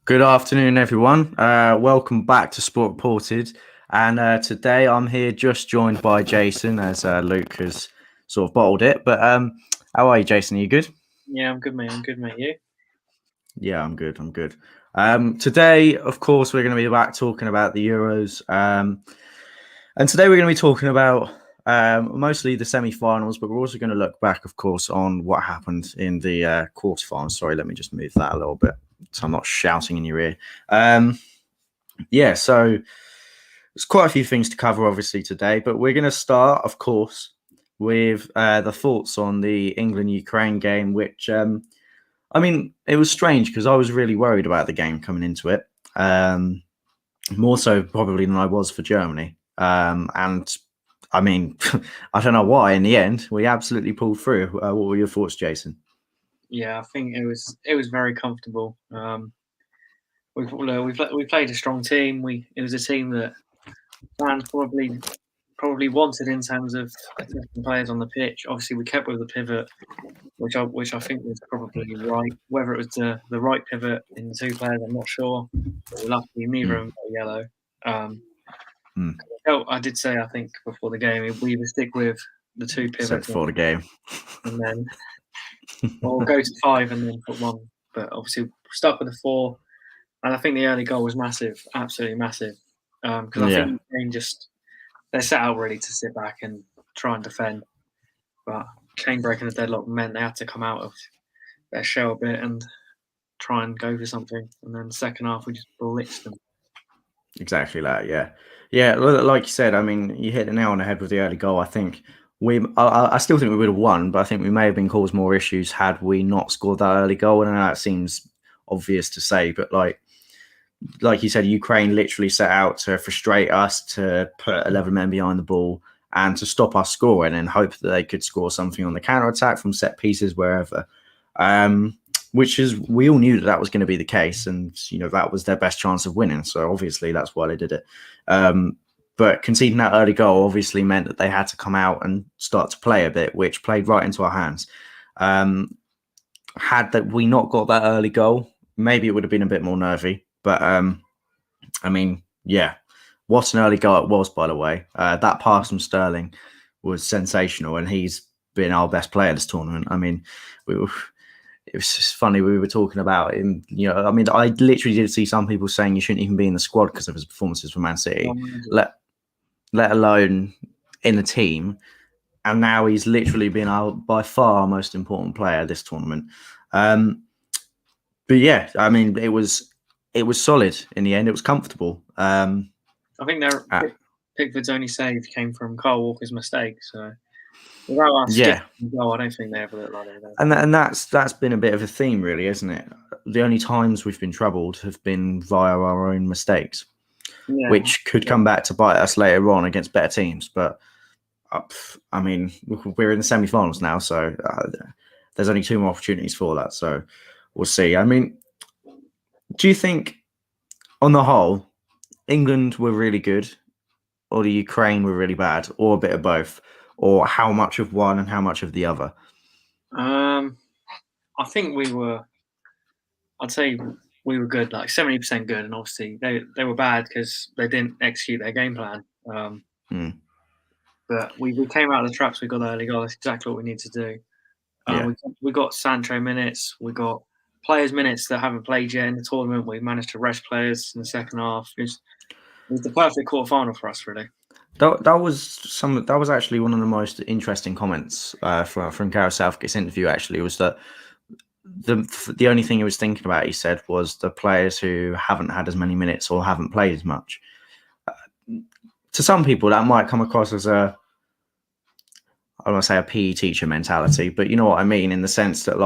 Good afternoon, everyone. Welcome back to Sport Reported. And today I'm here just joined by Jayson as Luke has sort of bottled it. But how are you, Jayson? Are you good? Yeah, I'm good, mate. I'm good, mate. You? Yeah, I'm good. I'm good. Today, of course, we're going to be back talking about the Euros. And today we're going to be talking about mostly the semi-finals, but we're also going to look back, of course, on what happened in the quarterfinals. Sorry, let me just move that a little bit so I'm not shouting in your ear. So there's quite a few things to cover, obviously, today, but we're going to start, of course, with the thoughts on the England-Ukraine game, which, it was strange because I was really worried about the game coming into it, more so probably than I was for Germany. I don't know why. In the end, we absolutely pulled through. What were your thoughts, Jayson? Yeah, I think it was very comfortable. We played a strong team. It was a team that fans probably wanted in terms of attacking players on the pitch. Obviously, we kept with the pivot, which I think was probably right. Whether it was the right pivot in the two players, I'm not sure. But luckily, neither of them got yellow. I did say, I think before the game, we would stick with the two pivots. So before the game, and then we'll go to 5 and then put 1. But obviously, stuck with the 4. And I think the early goal was massive, absolutely massive. Because I think Ukraine they're set out ready to sit back and try and defend. But Kane breaking the deadlock meant they had to come out of their shell a bit and try and go for something. And then the second half, we just blitzed them. Exactly that, yeah. Yeah, like you said, you hit the nail on the head with the early goal. I think I still think we would have won, but I think we may have been caused more issues had we not scored that early goal. And I know that seems obvious to say, but like you said, Ukraine literally set out to frustrate us, to put 11 men behind the ball and to stop us scoring and hope that they could score something on the counter-attack from set pieces, wherever. Which is, we all knew that was going to be the case, and that was their best chance of winning. So obviously that's why they did it. But conceding that early goal obviously meant that they had to come out and start to play a bit, which played right into our hands. Had that we not got that early goal, maybe it would have been a bit more nervy. But what an early goal it was, by the way. That pass from Sterling was sensational, and he's been our best player this tournament. It was just funny. We were talking about him. I literally did see some people saying he shouldn't even be in the squad because of his performances for Man City, let alone in the team. And now he's literally been by far our most important player this tournament. But yeah, it was solid in the end. It was comfortable. I think Pickford's only save came from Kyle Walker's mistake. So without us, I don't think they ever looked like that. And that's been a bit of a theme, really, isn't it? The only times we've been troubled have been via our own mistakes, which could come back to bite us later on against better teams. But we're in the semi-finals now, so there's only 2 more opportunities for that. So we'll see. Do you think, on the whole, England were really good, or the Ukraine were really bad, or a bit of both, or how much of one and how much of the other? I think I'd say we were good, like 70% good, and obviously they were bad because they didn't execute their game plan. But we came out of the traps. We got the early goal. That's exactly what we need to do. We got Sancho minutes. We got players minutes that haven't played yet in the tournament. We managed to rest players in the second half. It was the perfect quarterfinal for us, really. That was actually one of the most interesting comments from Gareth Southgate's interview. Actually, was that the only thing he was thinking about, he said, was the players who haven't had as many minutes or haven't played as much. To some people, that might come across as I don't want to say a PE teacher mentality, but you know what I mean, in the sense that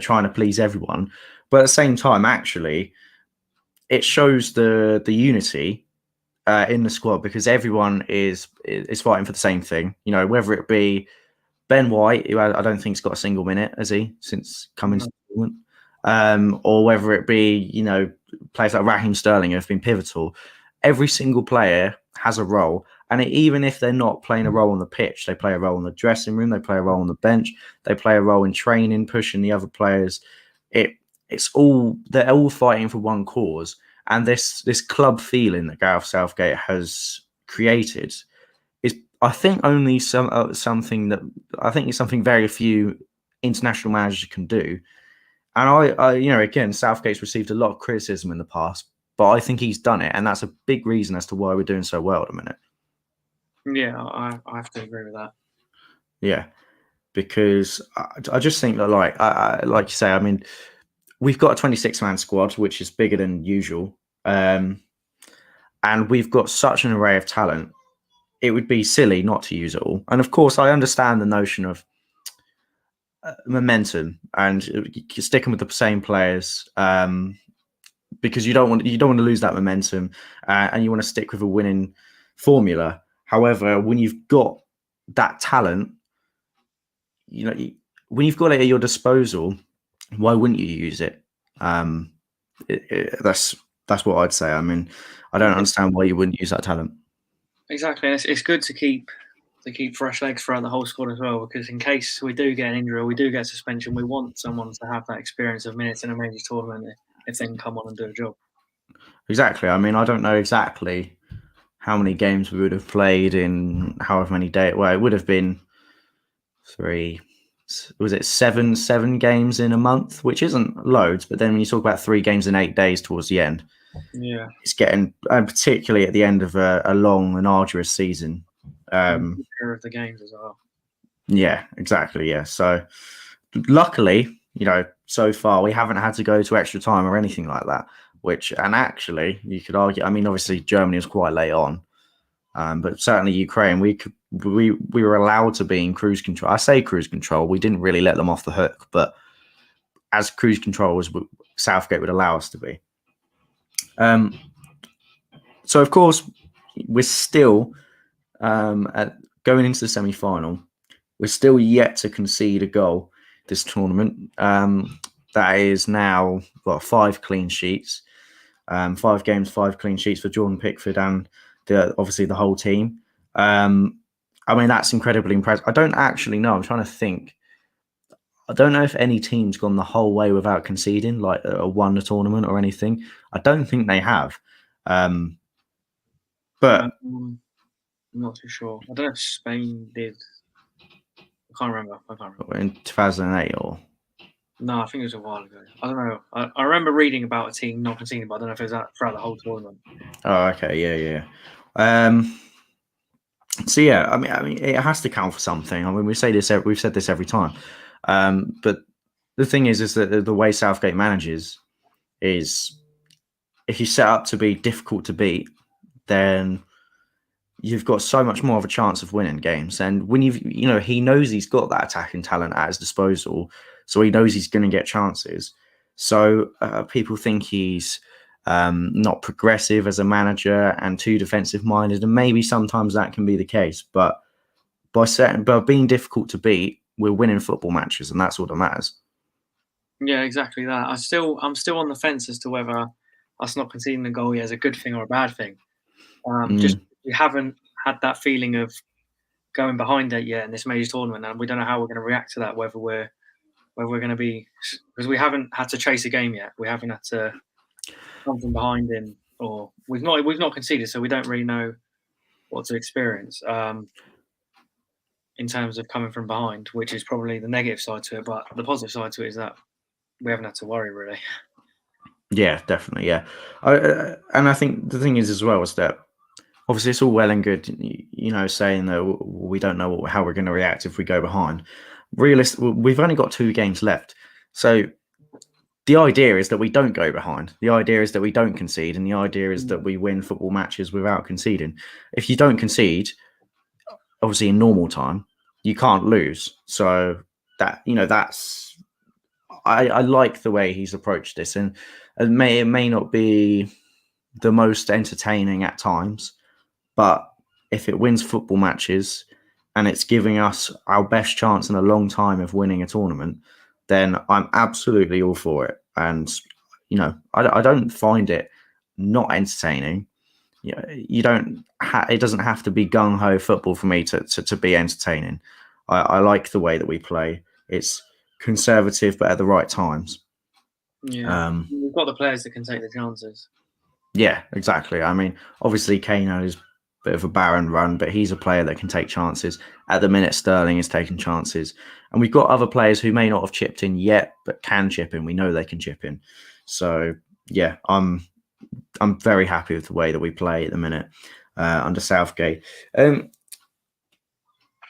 trying to please everyone. But at the same time, actually, it shows the unity in the squad, because everyone is fighting for the same thing. Whether it be Ben White, who I don't think's got a single minute, has he, since coming to the tournament, or whether it be players like Raheem Sterling who have been pivotal. Every single player has a role, and even if they're not playing a role on the pitch, they play a role in the dressing room, they play a role on the bench, they play a role in training, pushing the other players. they're all fighting for one cause, and this club feeling that Gareth Southgate has created is, I think, only something that I think is something very few international managers can do. And again, Southgate's received a lot of criticism in the past, but I think he's done it, and that's a big reason as to why we're doing so well at the minute. Yeah, I have to agree with that. Yeah, because I just think that, like you say, I mean, we've got a 26-man squad, which is bigger than usual, and we've got such an array of talent. It would be silly not to use it all. And of course, I understand the notion of momentum and sticking with the same players, because you don't want to lose that momentum, and you want to stick with a winning formula. However, when you've got that talent, when you've got it at your disposal, why wouldn't you use it? That's what I'd say. I mean, I don't understand why you wouldn't use that talent. Exactly. It's good to keep fresh legs throughout the whole squad as well, because in case we do get an injury or we do get suspension, we want someone to have that experience of minutes in a major tournament if they can come on and do a job. Exactly. I mean, I don't know exactly how many games we would have played in however many days. Well, it would have been seven games in a month, which isn't loads, but then when you talk about 3 games in 8 days towards the end, yeah, it's getting, and particularly at the end of a long and arduous season. of the games as well. Yeah, exactly. Yeah. So luckily, so far we haven't had to go to extra time or anything like that, and actually you could argue, I mean, obviously Germany was quite late on, but certainly Ukraine, we were allowed to be in cruise control. I say cruise control. We didn't really let them off the hook, but as cruise control was Southgate would allow us to be. So of course we're still going into the semi-final. We're still yet to concede a goal this tournament. That is now 5 clean sheets, 5 games, 5 clean sheets for Jordan Pickford and obviously the whole team. I mean, that's incredibly impressive. I don't actually know. I'm trying to think. I don't know if any team's gone the whole way without conceding, like won a tournament or anything. I don't think they have. But I'm not too sure. I don't know if Spain did. I can't remember. In 2008 or? No, I think it was a while ago. I don't know. I remember reading about a team not conceding, but I don't know if it was that throughout the whole tournament. Oh, okay, yeah. So yeah, I mean, it has to count for something. I mean, we've said this every time. But the thing is that the way Southgate manages is, if you set up to be difficult to beat, then you've got so much more of a chance of winning games. And when he knows he's got that attacking talent at his disposal, so he knows he's going to get chances. So people think he's not progressive as a manager and too defensive minded, and maybe sometimes that can be the case. But by being difficult to beat, we're winning football matches, and that's all that matters. Yeah, exactly that. I'm still on the fence as to whether us not conceding the goal is a good thing or a bad thing. Just we haven't had that feeling of going behind it yet in this major tournament, and we don't know how we're going to react to that. Whether we're going to be, because we haven't had to chase a game yet. We haven't had to come from behind in, or we've not conceded, so we don't really know what to experience in terms of coming from behind, which is probably the negative side to it. But the positive side to it is that we haven't had to worry really. Yeah, definitely. Yeah, and I think the thing is as well is that obviously it's all well and good, saying that we don't know how we're going to react if we go behind. We've only got 2 games left, so the idea is that we don't go behind. The idea is that we don't concede, and the idea is that we win football matches without conceding. If you don't concede, obviously in normal time, you can't lose. So that's. I like the way he's approached this, and it may not be the most entertaining at times, but if it wins football matches and it's giving us our best chance in a long time of winning a tournament, then I'm absolutely all for it. And I don't find it not entertaining. You don't. It doesn't have to be gung ho football for me to be entertaining. I like the way that we play. It's conservative, but at the right times. Yeah, we've got the players that can take the chances. Yeah, exactly. I mean, obviously Kane is a bit of a barren run, but he's a player that can take chances. At the minute, Sterling is taking chances, and we've got other players who may not have chipped in yet, but can chip in. We know they can chip in. So yeah, I'm very happy with the way that we play at the minute under Southgate.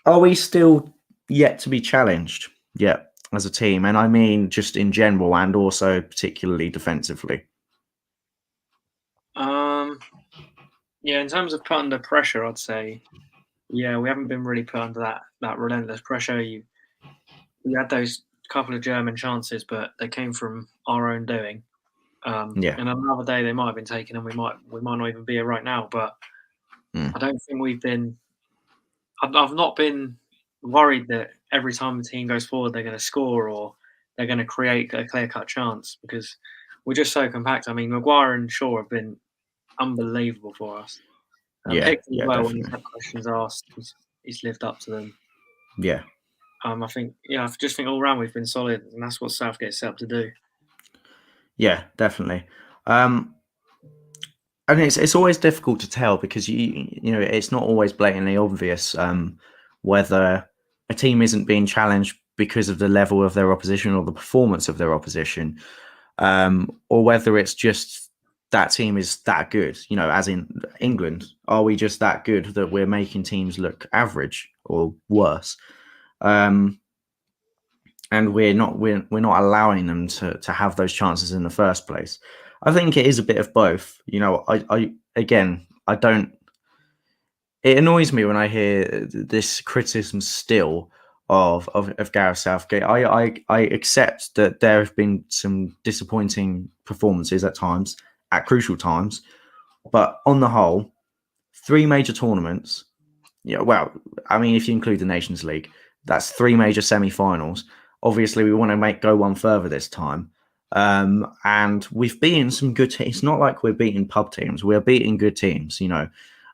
Are we still yet to be challenged? Yeah, as a team, and I mean just in general, and also particularly defensively. Yeah, in terms of put under pressure, I'd say, yeah, we haven't been really put under that relentless pressure. We had those couple of German chances, but they came from our own doing. Yeah. And another day they might have been taken, and we might not even be here right now. But I don't think we've been. I've not been worried that every time the team goes forward they're going to score or they're going to create a clear cut chance, because we're just so compact. I mean, Maguire and Shaw have been unbelievable for us. And Yeah, Pickford as well, when he's definitely. had questions asked, he's lived up to them. Yeah. I think, I just think all round we've been solid, and that's what Southgate set up to do. Yeah, definitely. And it's always difficult to tell because you know it's not always blatantly obvious whether a team isn't being challenged because of the level of their opposition or the performance of their opposition, or whether it's just that team is that good. You know, as in England, are we just that good that we're making teams look average or worse? And we're not allowing them to have those chances in the first place. I think it is a bit of both. You know, I don't. It annoys me when I hear this criticism still of Gareth Southgate. I accept that there have been some disappointing performances at times, at crucial times, but on the whole, 3 major tournaments. Yeah, well, I mean, if you include the Nations League, that's 3 major semi-finals. Obviously, we want to go one further this time, and we've beaten some good teams. It's not like we're beating pub teams; we're beating good teams, you know,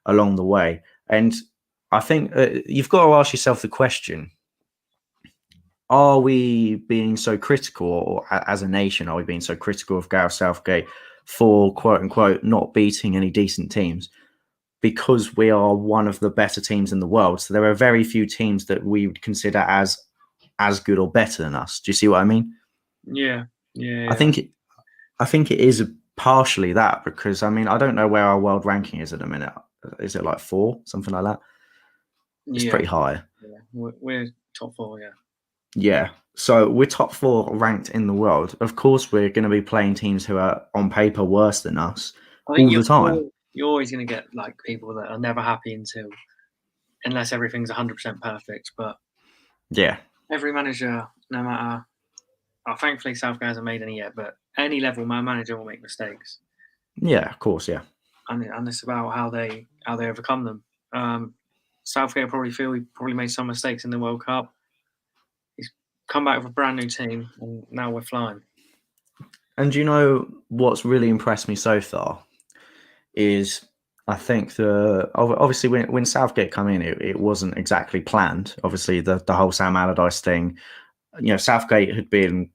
along the way. And I think you've got to ask yourself the question: are we being so critical, or as a nation, are we being so critical of Gareth Southgate for quote unquote not beating any decent teams? Because we are one of the better teams in the world. So there are very few teams that we would consider as good or better than us. Do you see what I mean? Yeah, I yeah, think it, I think it is partially that because I mean I don't know where our world ranking is at the minute. Is it like 4, something like that? It's yeah, pretty high. yeah. We're top 4, yeah. Yeah. So we're top 4 ranked in the world. Of course, we're going to be playing teams who are on paper worse than us I think all the time. you're always going to get like people that are never happy unless everything's 100% perfect. But Yeah. every manager, no matter, thankfully Southgate hasn't made any yet, but any level my manager will make mistakes, Yeah. Of course. Yeah. and it's about how they overcome them. Southgate probably made some mistakes in the World Cup. He's come back with a brand new team, and now we're flying. And you know what's really impressed me so far is I think obviously when Southgate come in, it wasn't exactly planned. Obviously the whole Sam Allardyce thing, you know, Southgate had been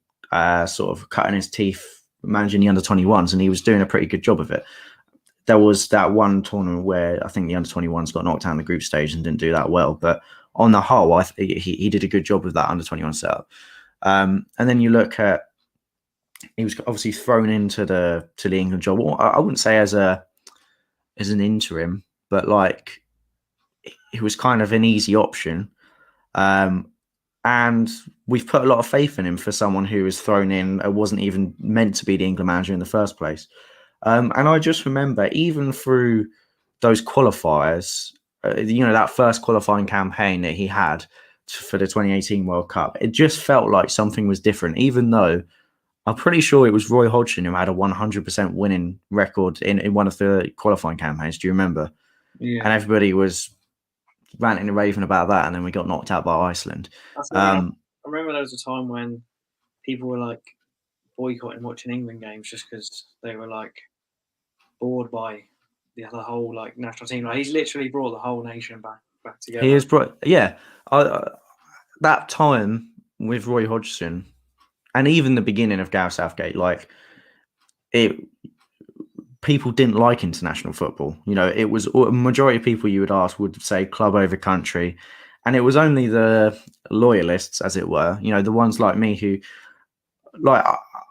sort of cutting his teeth managing the under-21s, and he was doing a pretty good job of it. There was that one tournament where I think the under-21s got knocked out in the group stage and didn't do that well, but on the whole, he did a good job with that under-21 setup. And then you look at he was obviously thrown into the England job. I wouldn't say as an interim, but like it was kind of an easy option. And we've put a lot of faith in him for someone who was thrown in, wasn't even meant to be the England manager in the first place. And I just remember, even through those qualifiers, you know, that first qualifying campaign that he had for the 2018 World Cup, it just felt like something was different, even though I'm pretty sure it was Roy Hodgson who had a 100% winning record in one of the qualifying campaigns. Do you remember? Yeah, And everybody was ranting and raving about that, and then we got knocked out by Iceland. I remember there was a time when people were like boycotting watching England games just because they were like bored by the whole like national team. Like he's literally brought the whole nation back He together. is, yeah. That time with Roy Hodgson, and even the beginning of Gareth Southgate, like it, people didn't like international football. You know, it was a majority of people you would ask would say club over country, and it was only the loyalists, as it were. You know, the ones like me who, like,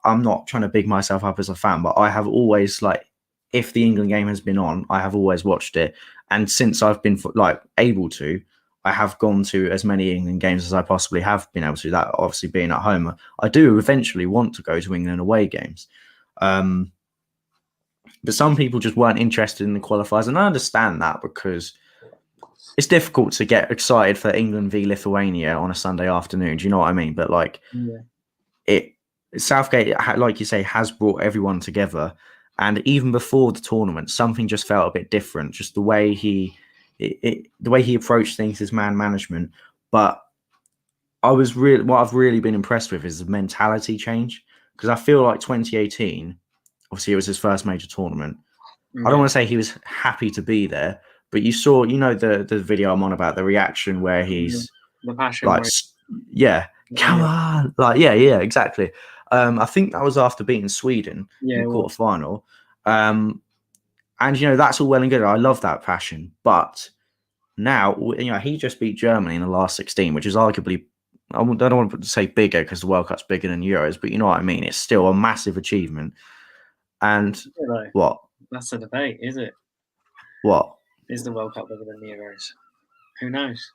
I'm not trying to big myself up as a fan, but I have always like, if the England game has been on, I have always watched it, and since I've been like able to, I have gone to as many England games as I possibly have been able to. That obviously being at home, I do eventually want to go to England away games. But some people just weren't interested in the qualifiers, and I understand that because it's difficult to get excited for England v Lithuania on a Sunday afternoon. Do you know what I mean? But like, it Southgate, like you say, has brought everyone together, and even before the tournament, something just felt a bit different. Just the way the way he approached things, his man management. But what I've really been impressed with is the mentality change, because I feel like 2018. Obviously, it was his first major tournament. I don't want to say he was happy to be there, but you saw, the video I'm on about, the reaction where he's the passion, like, come on, like, exactly. I think that was after beating Sweden in the quarterfinal. And that's all well and good. I love that passion, but now he just beat Germany in the last 16, which is arguably, I don't want to say bigger because the World Cup's bigger than Euros, but you know what I mean. It's still a massive achievement. And what? That's a debate, is it? What? Is the World Cup bigger than the Euros? Who knows?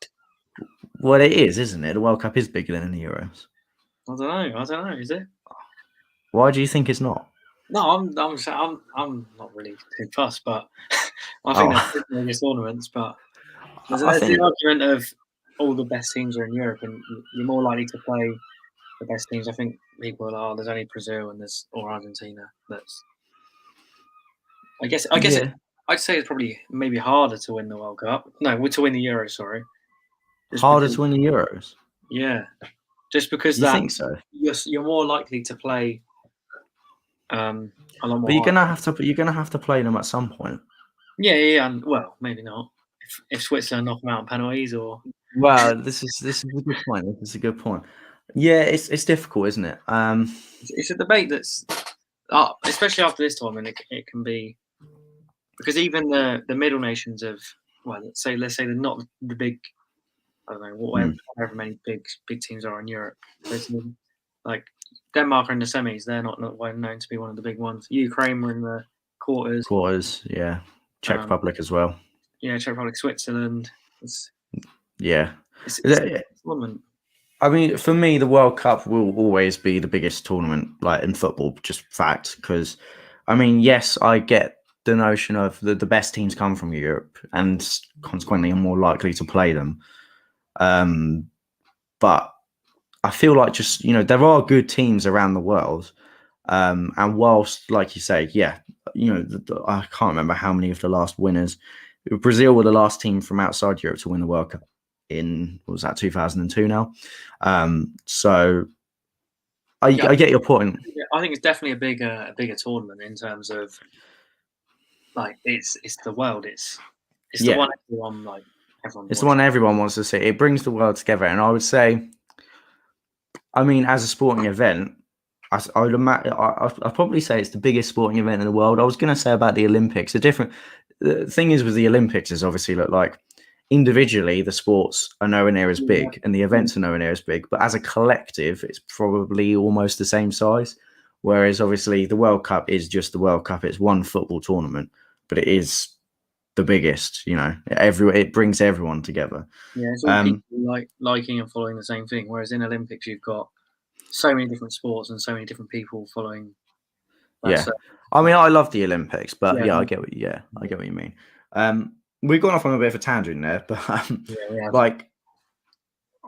Well, it is, isn't it? The World Cup is bigger than the Euros. I don't know. Is it? Why do you think it's not? No, I'm not really too fussed, but I think that's the biggest tournaments. But there's the argument of all the best teams are in Europe, and you're more likely to play the best teams. I think people are there's only Brazil and or Argentina. I guess I'd say it's probably maybe harder to win the World Cup. No, to win the Euros. Sorry, harder to win the Euros. Yeah, just because you think so. You're more likely to play. A lot more. But you're gonna have to play them at some point. Yeah, and well, maybe not. If Switzerland knock them out on penalties, or well, this is a good point. This is a good point. Yeah, it's difficult, isn't it? It's a debate that's, especially after this tournament, it can be, because even the middle nations of, well, let's say they're not the big, I don't know, however many big teams are in Europe. Like Denmark are in the semis; they're not well known to be one of the big ones. Ukraine were in the quarters. Yeah. Czech Republic as well. Yeah, Czech Republic, Switzerland. It's tournament. I mean, for me, the World Cup will always be the biggest tournament, like in football, just fact. Because, I mean, yes, I get the notion of the best teams come from Europe, and consequently, are more likely to play them. But I feel like just, there are good teams around the world. And whilst, like you say, I can't remember how many of the last winners. Brazil were the last team from outside Europe to win the World Cup in, what was that, 2002 now? So I get your point. I think it's definitely a bigger tournament in terms of, like, it's the world. It's the one everyone, like, everyone. It's the one everyone wants to see. It brings the world together, and I would say, I mean, as a sporting event, I'd probably say it's the biggest sporting event in the world. I was going to say about the Olympics. The thing is with the Olympics is obviously, like, individually the sports are nowhere near as big and the events are nowhere near as big, but as a collective, it's probably almost the same size. Whereas obviously the World Cup is just the World Cup. It's one football tournament, but it is the biggest. It brings everyone together. Yeah, it's all people liking and following the same thing. Whereas in Olympics, you've got so many different sports and so many different people following. I mean, I love the Olympics, but I get what you mean. We've gone off on a bit of a tangent there, but like,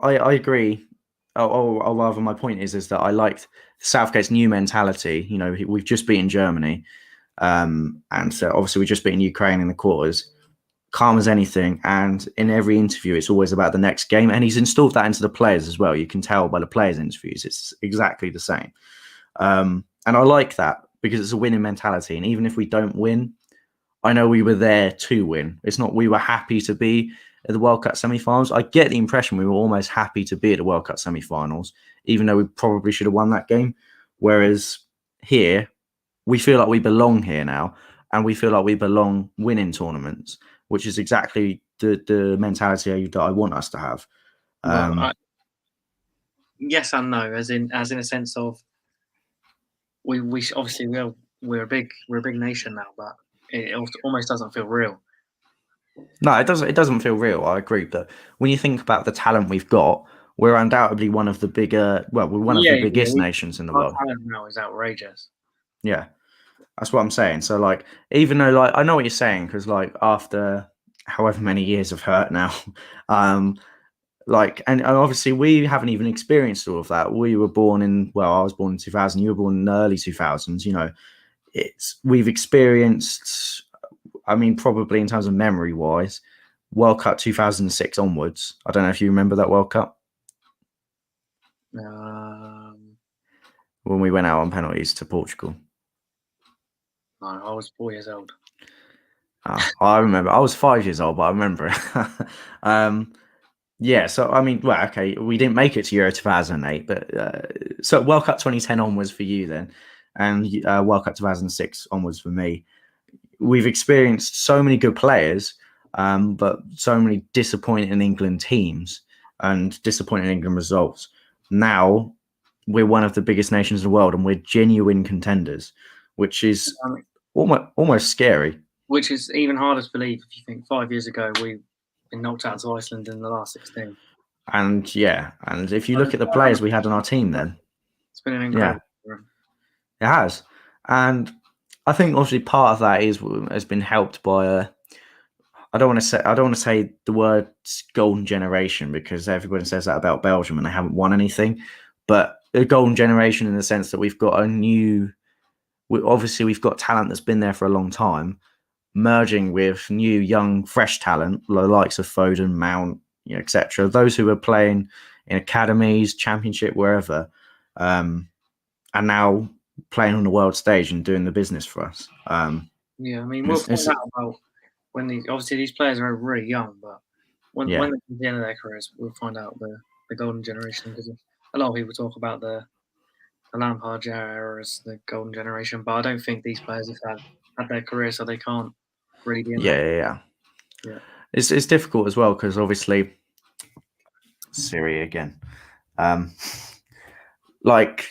I agree. Or rather, my point is that I liked Southgate's new mentality. We've just beaten Germany, and so obviously we've just beaten Ukraine in the quarters. Calm as anything, and in every interview, it's always about the next game. And he's installed that into the players as well. You can tell by the players' interviews; it's exactly the same. And I like that because it's a winning mentality. And even if we don't win, I know we were there to win. It's not we were happy to be at the World Cup semi-finals. I get the impression we were almost happy to be at the World Cup semi-finals, even though we probably should have won that game. Whereas here, we feel like we belong here now, and we feel like we belong winning tournaments, which is exactly the mentality that I want us to have. Well, yes and no, as in a sense of we obviously we're a big nation now, but it almost doesn't feel real. No, it doesn't. It doesn't feel real. I agree, but when you think about the talent we've got, we're undoubtedly one of the bigger. Well, we're one of the biggest nations in the Our world. talent now is outrageous. Yeah, that's what I'm saying. So, like, even though, like, I know what you're saying, because, like, after however many years of hurt now, like, and obviously we haven't even experienced all of that. We were born in, well, I was born in 2000. You were born in the early 2000s. You know, we've experienced. I mean, probably in terms of memory wise, World Cup 2006 onwards. I don't know if you remember that World Cup when we went out on penalties to Portugal. No, I was 4 years old. I remember. I was 5 years old, but I remember it. Yeah, so I mean, well, okay, we didn't make it to Euro 2008, but so World Cup 2010 onwards for you then, and World Cup 2006 onwards for me. We've experienced so many good players, but so many disappointing England teams and disappointing England results. Now we're one of the biggest nations in the world, and we're genuine contenders, which is almost scary. Which is even harder to believe if you think 5 years ago we've been knocked out to Iceland in the last 16. And yeah, and if you look at the players we had on our team then, it's been an incredible run. It has. And I think obviously part of that has been helped by I don't want to say the word golden generation, because everybody says that about Belgium and they haven't won anything, but a golden generation in the sense that we've got we've got talent that's been there for a long time, merging with new, young, fresh talent, the likes of Foden, Mount, etc. Those who are playing in academies, championship, wherever, and now playing on the world stage and doing the business for us. Yeah, I mean, we'll find out about when obviously these players are really young, but when they're at the end of their careers, we'll find out the golden generation, because a lot of people talk about the Lampard era as the golden generation, but I don't think these players have had their career, so they can't really be in yeah. It's difficult as well, because obviously Syria again. Like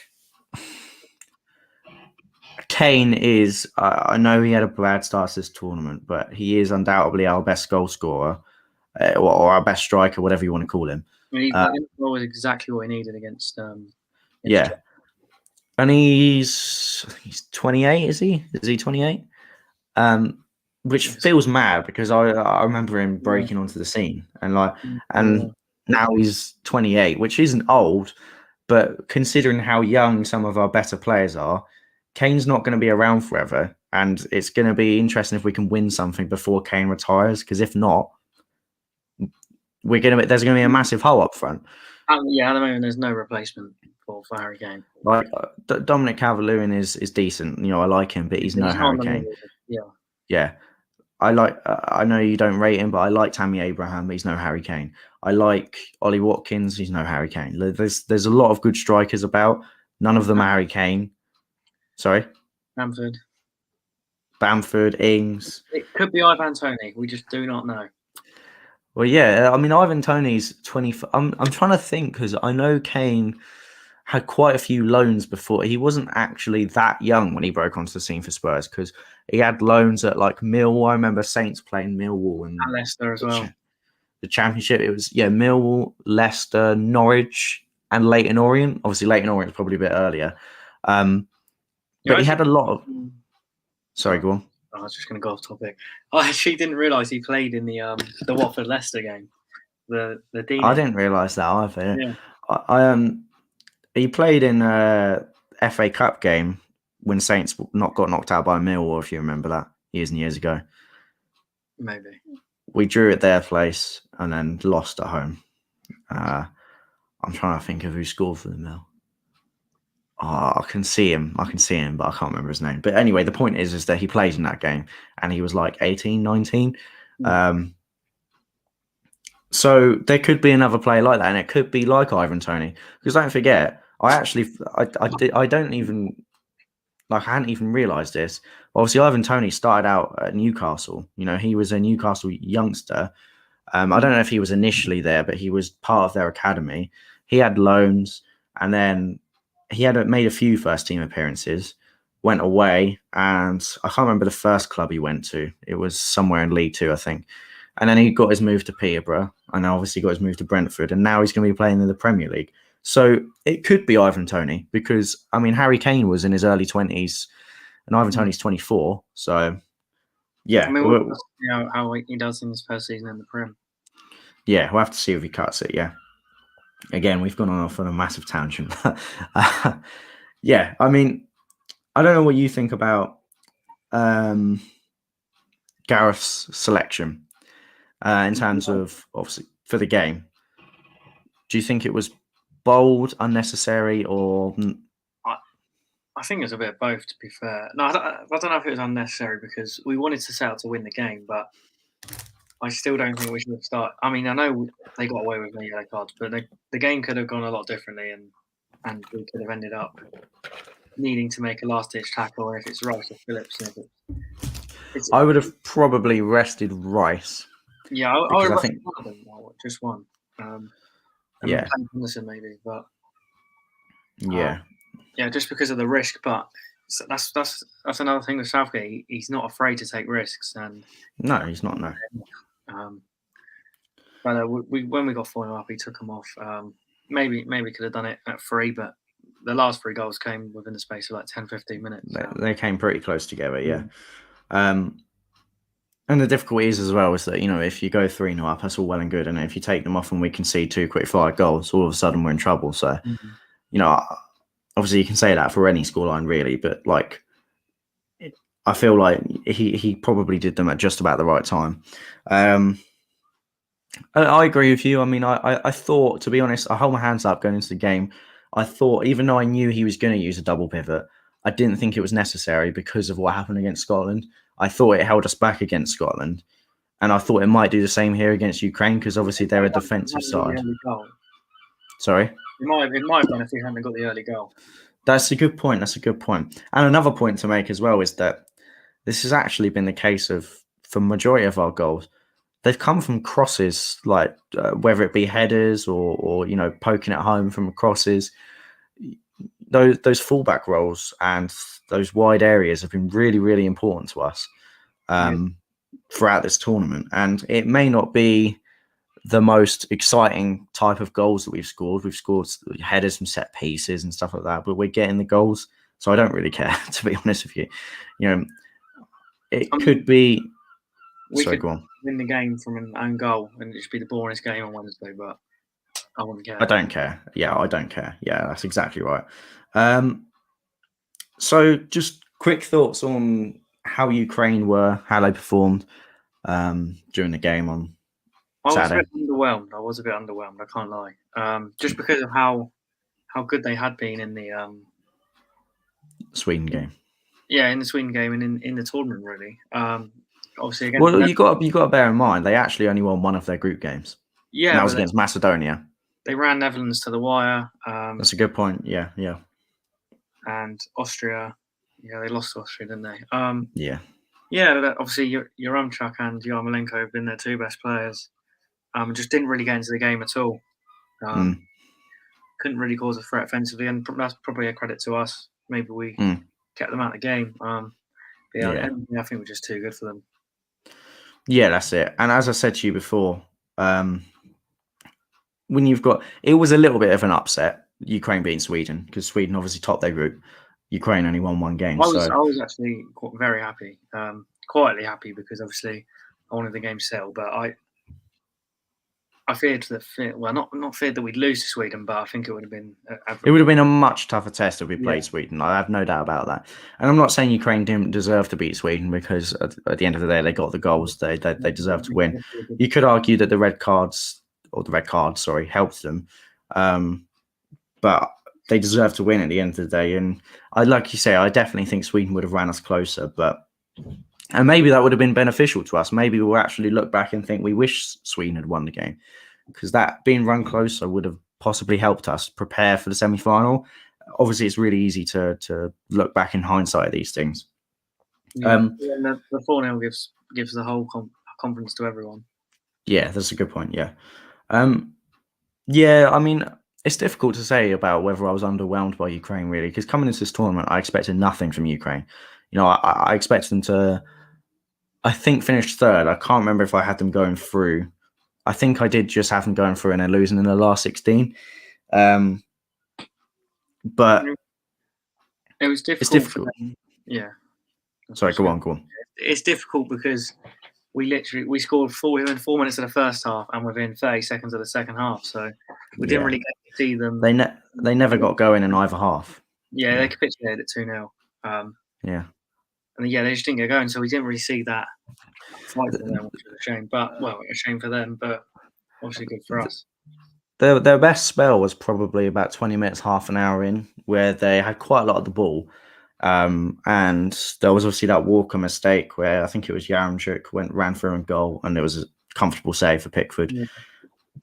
Kane is, I know he had a bad start to this tournament, but he is undoubtedly our best goal scorer, or our best striker, whatever you want to call him. I mean, that was exactly what he needed against. Yeah, and he's 28. Is he? Is he 28? Which feels mad, because I remember him breaking onto the scene and now he's 28, which isn't old, but considering how young some of our better players are, Kane's not going to be around forever, and it's going to be interesting if we can win something before Kane retires, because if not, there's going to be a massive hole up front. At the moment there's no replacement for Harry Kane. Like Dominic Calvert-Lewin is decent, I like him, but he's no Harry Kane. Yeah. I know you don't rate him, but I like Tammy Abraham, but he's no Harry Kane. I like Ollie Watkins, he's no Harry Kane. There's a lot of good strikers about. None of them are Harry Kane. Sorry? Bamford, Ings. It could be Ivan Toney. We just do not know. Well, yeah, I mean, Ivan Toney's 20. I'm trying to think, because I know Kane had quite a few loans before. He wasn't actually that young when he broke onto the scene for Spurs, because he had loans at like Millwall. I remember Saints playing Millwall and Leicester as well. The Championship. It was Millwall, Leicester, Norwich, and Leyton Orient. Obviously, Leyton Orient was probably a bit earlier, but he had a lot of. Sorry, go on. I was just going to go off topic. I actually didn't realise he played in the Watford Leicester game. The I didn't realise that either. Yeah. He played in a FA Cup game when Saints got knocked out by Millwall, if you remember that, years and years ago. Maybe. We drew at their place and then lost at home. I'm trying to think of who scored for them now. I can see him. But I can't remember his name. But anyway, the point is that he plays in that game, and he was like 18, 19. So there could be another player like that, and it could be like Ivan Toney. Because don't forget, I don't even I hadn't even realised this. Obviously, Ivan Toney started out at Newcastle. He was a Newcastle youngster. I don't know if he was initially there, but he was part of their academy. He had loans, and then he had made a few first team appearances, went away, and I can't remember the first club he went to. It was somewhere in League Two, I think. And then he got his move to Peterborough, and obviously got his move to Brentford, and now he's going to be playing in the Premier League. So it could be Ivan Toney because, I mean, Harry Kane was in his early 20s and Ivan Toney's 24. So, yeah. I mean, we'll see how he does in his first season in the Prem. Yeah, we'll have to see if he cuts it, yeah. Again, we've gone off on a massive tangent. Yeah, I mean, I don't know what you think about Gareth's selection in terms of, obviously, for the game. Do you think it was bold, unnecessary, or... I think it's a bit of both, to be fair. No, I don't know if it was unnecessary because we wanted to set out to win the game, but I still don't think we should have started. I mean, I know they got away with no yellow cards, but the game could have gone a lot differently, and we could have ended up needing to make a last-ditch tackle, if it's Rice or Phillips. I would have probably rested Rice. Yeah, I would have rested one of them, just one. Yeah. Listen, maybe, but yeah. Yeah, just because of the risk, but that's another thing with Southgate. He's not afraid to take risks, and no, he's not. No. But when we got 4-0 up, he took him off. Maybe could have done it at 3, but the last 3 goals came within the space of like 10-15 minutes. They came pretty close together, yeah. And the difficulty is as well is that, if you go 3-0 up, that's all well and good, and if you take them off and we concede 2 quick fire goals, all of a sudden we're in trouble. So, obviously you can say that for any scoreline really, but like, I feel like he probably did them at just about the right time. I agree with you. I mean, I thought, to be honest, I hold my hands up going into the game. I thought, even though I knew he was going to use a double pivot, I didn't think it was necessary because of what happened against Scotland. I thought it held us back against Scotland. And I thought it might do the same here against Ukraine because obviously they're a defensive side. Sorry? It might have been if we hadn't got the early goal. That's a good point. And another point to make as well is that this has actually been the case for majority of our goals. They've come from crosses, like whether it be headers or poking it home from crosses. Those fullback roles and those wide areas have been really, really important to us throughout this tournament. And it may not be the most exciting type of goals that we've scored. We've scored headers from set pieces and stuff like that, but we're getting the goals. So I don't really care, to be honest with you. It could be... Sorry, go on. Win the game from an own goal and it should be the boringest game on Wednesday, but I wouldn't care. I don't care. Yeah, I don't care. Yeah, that's exactly right. So just quick thoughts on how Ukraine were, how they performed during the game on Saturday. I was a bit underwhelmed, I can't lie. Just because of how good they had been in the Sweden game. Yeah, in the Sweden game and in the tournament, really. Obviously, you got to bear in mind they actually only won one of their group games. Yeah, and that was against Macedonia. They ran Netherlands to the wire. That's a good point. Yeah. And Austria, they lost to Austria, didn't they? Yeah. Yeah, obviously Yaremchuk and Yarmolenko have been their 2 best players. Just didn't really get into the game at all. Couldn't really cause a threat offensively, and that's probably a credit to us. Maybe we kept them out of the game. I think we're just too good for them. Yeah, that's it. And as I said to you before, when you've got... It was a little bit of an upset, Ukraine beating Sweden, because Sweden obviously topped their group. Ukraine only won 1 game. I was actually very happy, quietly happy, because obviously I wanted the game to settle, but I feared not feared that we'd lose to Sweden, but I think it would have been... It would have been a much tougher test if we played Sweden. I have no doubt about that. And I'm not saying Ukraine didn't deserve to beat Sweden, because at the end of the day, they got the goals. They deserve to win. You could argue that the red cards, helped them. But they deserve to win at the end of the day. And like you say, I definitely think Sweden would have ran us closer, and maybe that would have been beneficial to us. Maybe we'll actually look back and think we wish Sweden had won the game, because that being run closer would have possibly helped us prepare for the semi-final. Obviously, it's really easy to look back in hindsight at these things. Yeah, the 4-0 gives the whole confidence to everyone. Yeah, that's a good point. Yeah. Yeah, I mean, it's difficult to say about whether I was underwhelmed by Ukraine, really, because coming into this tournament, I expected nothing from Ukraine. You know, I expected them to, I think, finish third. I can't remember if I had them going through. I think I did just have them going through and then losing in the last 16. But it was difficult. It's difficult. Yeah. Sorry, go on. It's difficult because we scored 4 minutes of the first half and within 30 seconds of the second half. So we didn't really get to see them. They never got going in either half. Yeah, they capitulated at 2-0. Yeah. And they just didn't get going, so we didn't really see that fight for them, which was a shame. But a shame for them, but obviously good for us. Their best spell was probably about 20 minutes, half an hour in, where they had quite a lot of the ball. And there was obviously that Walker mistake where I think it was Yaremchuk ran through and goal, and it was a comfortable save for Pickford. Yeah.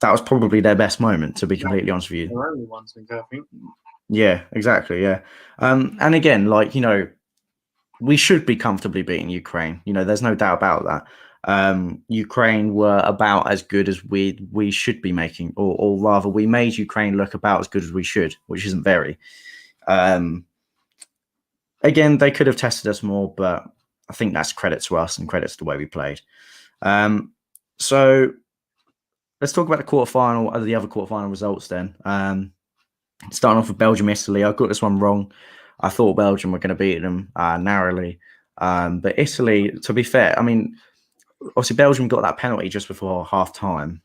That was probably their best moment, to be completely honest with you. The only ones, I think. Yeah, exactly. Yeah. And again, like, you know, we should be comfortably beating Ukraine. You know, there's no doubt about that. Ukraine were about as good as we should be making, or rather, we made Ukraine look about as good as we should, which isn't very. Again, they could have tested us more, but I think that's credit to us and credit to the way we played. So let's talk about the other quarterfinal results then. Starting off with Belgium, Italy. I got this one wrong. I thought Belgium were going to beat them narrowly. But Italy, to be fair, I mean, obviously Belgium got that penalty just before half-time.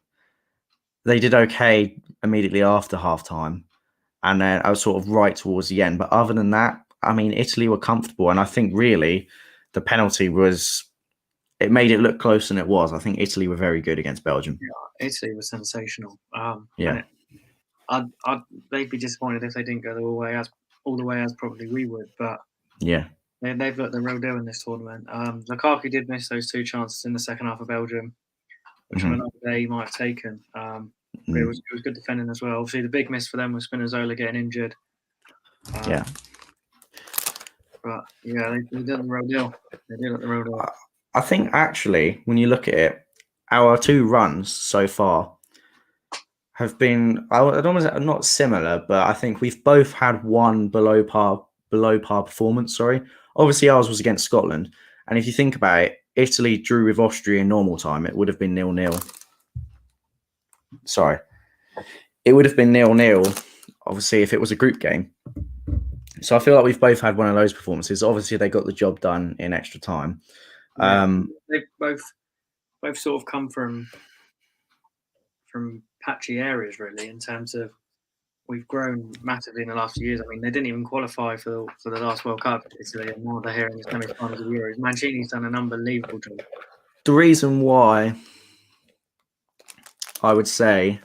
They did okay immediately after half-time. And then I was sort of right towards the end. But other than that, I mean, Italy were comfortable. And I think really the penalty it made it look closer than it was. I think Italy were very good against Belgium. Yeah, Italy was sensational. Yeah. They'd be disappointed if they didn't go all the way as probably we would. But yeah, they've got the real deal in this tournament. Lukaku did miss those 2 chances in the second half of Belgium, which on another day he might have taken. It was good defending as well. Obviously, the big miss for them was Spinazzola getting injured. Yeah. But yeah, they did the real deal. They did the real deal. I think actually, when you look at it, our 2 runs so far have been, I don't know, not similar, but I think we've both had one below par performance. Sorry, obviously ours was against Scotland, and if you think about it, Italy drew with Austria in normal time. It would have been 0-0. Sorry, it would have been 0-0. Obviously, if it was a group game. So I feel like we've both had one of those performances. Obviously, they got the job done in extra time. Yeah, they both sort of come from patchy areas, really, in terms of we've grown massively in the last few years. I mean, they didn't even qualify for the last World Cup, Italy, and now they're here in the semi-finals of Euros. Mancini's done an unbelievable job. The reason why I would say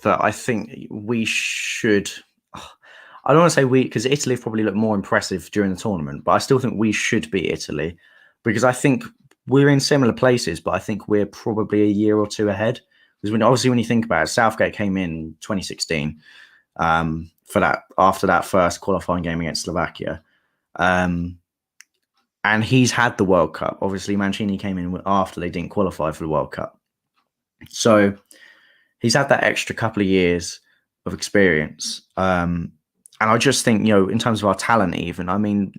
that I think we should, I don't want to say we, because Italy probably looked more impressive during the tournament, but I still think we should beat Italy, because I think we're in similar places, but I think we're probably a year or 2 ahead. Because obviously, when you think about it, Southgate came in 2016 for that, after that first qualifying game against Slovakia, and he's had the World Cup. Obviously, Mancini came in after they didn't qualify for the World Cup, so he's had that extra couple of years of experience. And I just think, you know, in terms of our talent, even, I mean,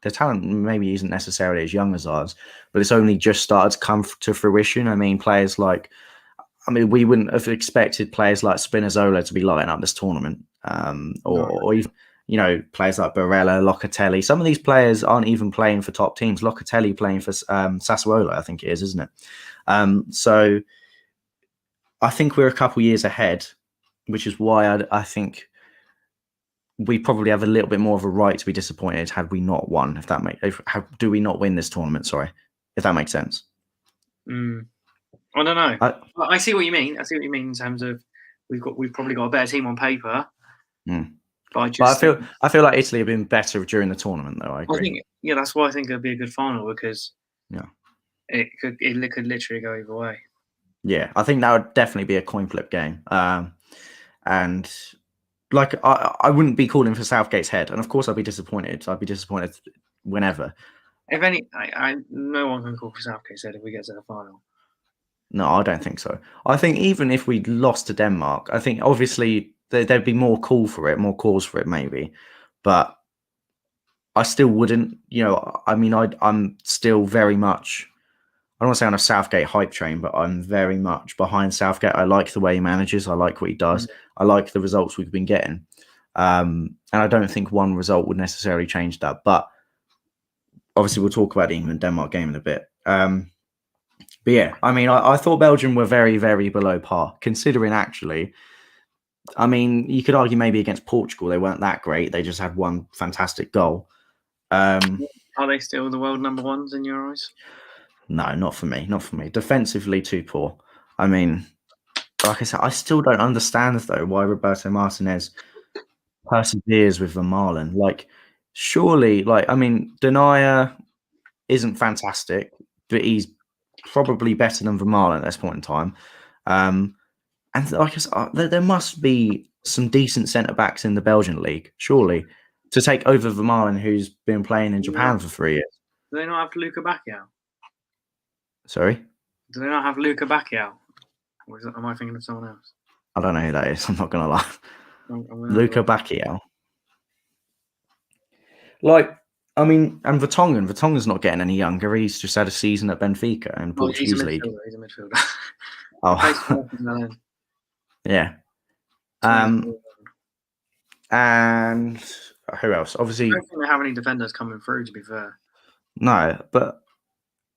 the talent maybe isn't necessarily as young as ours, but it's only just started to come to fruition. I mean, players like, we wouldn't have expected players like Spinazzola to be lighting up this tournament, or even, you know, players like Barella, Locatelli. Some of these players aren't even playing for top teams. Locatelli playing for Sassuolo, I think it is, isn't it? So I think we're a couple years ahead, which is why I think we probably have a little bit more of a right to be disappointed had we not won. Do we not win this tournament? Sorry, if that makes sense. I don't know. I see what you mean. I see what you mean in terms of we've probably got a better team on paper, Mm. But I feel like Italy have been better during the tournament, though. I agree. That's why I think it'd be a good final, because Yeah, it could literally go either way. yeah, I think that would definitely be a coin flip game. And like I wouldn't be calling for Southgate's head, and of course I'd be disappointed. I'd be disappointed whenever. If any, no one can call for Southgate's head if we get to the final. No, I don't think so. I think even if we lost to Denmark, I think obviously there'd be more call for it, more cause for it, maybe. But I still wouldn't. You know, I mean, I'm still very much. I don't want to say on a Southgate hype train, but I'm very much behind Southgate. I like the way he manages. I like what he does. I like the results we've been getting. And I don't think one result would necessarily change that. But obviously, we'll talk about the England-Denmark game in a bit. But yeah, I mean, I thought Belgium were very, very below par, considering actually, I mean, you could argue maybe against Portugal, they weren't that great. They just had one fantastic goal. Are they still the world number ones in your eyes? No, not for me. Not for me. Defensively, too poor. I mean, like I said, I still don't understand, though, why Roberto Martinez perseveres with Vermaelen. Like, surely, like, I mean, Denier isn't fantastic, but he's probably better than Vermaelen at this point in time. And like I said, there must be some decent centre backs in the Belgian league, surely, to take over Vermaelen, who's been playing in Japan for 3 years. Do they not have Luca Bacchio? Sorry? Do they not have Luca Bacchio? Or am I thinking of someone else? I don't know who that is. I'm not going to lie. Luca Bacchio. Like, I mean, and Vertonghen's not getting any younger. He's just had a season at Benfica in the Portuguese league. He's a midfielder. Oh, yeah. And who else? Obviously, I don't think they have any defenders coming through, to be fair. No, but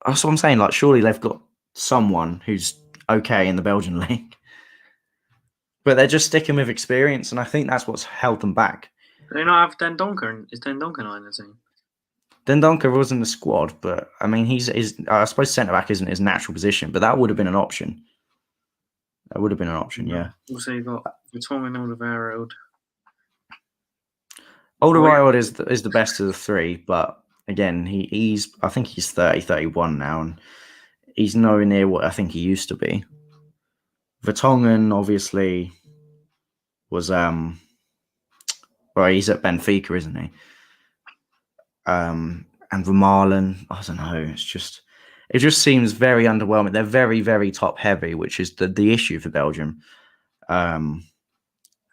that's what I'm saying. Like, surely they've got someone who's okay in the Belgian league, but they're just sticking with experience, and I think that's what's held them back. Do they not have Den Donker? Is Den Donker not in the team? Den Donker was in the squad, but I mean, I suppose centre back isn't his natural position, but that would have been an option. That would have been an option, yeah. Also, you've got Vertonghen and Alderweireld. Alderweireld is the best of the three, but again, I think he's 30, 31 now, and he's nowhere near what I think he used to be. Vertonghen obviously was well, he's at Benfica, isn't he? And Vermaelen, I don't know. It just seems very underwhelming. They're very, very top heavy, which is the issue for Belgium. And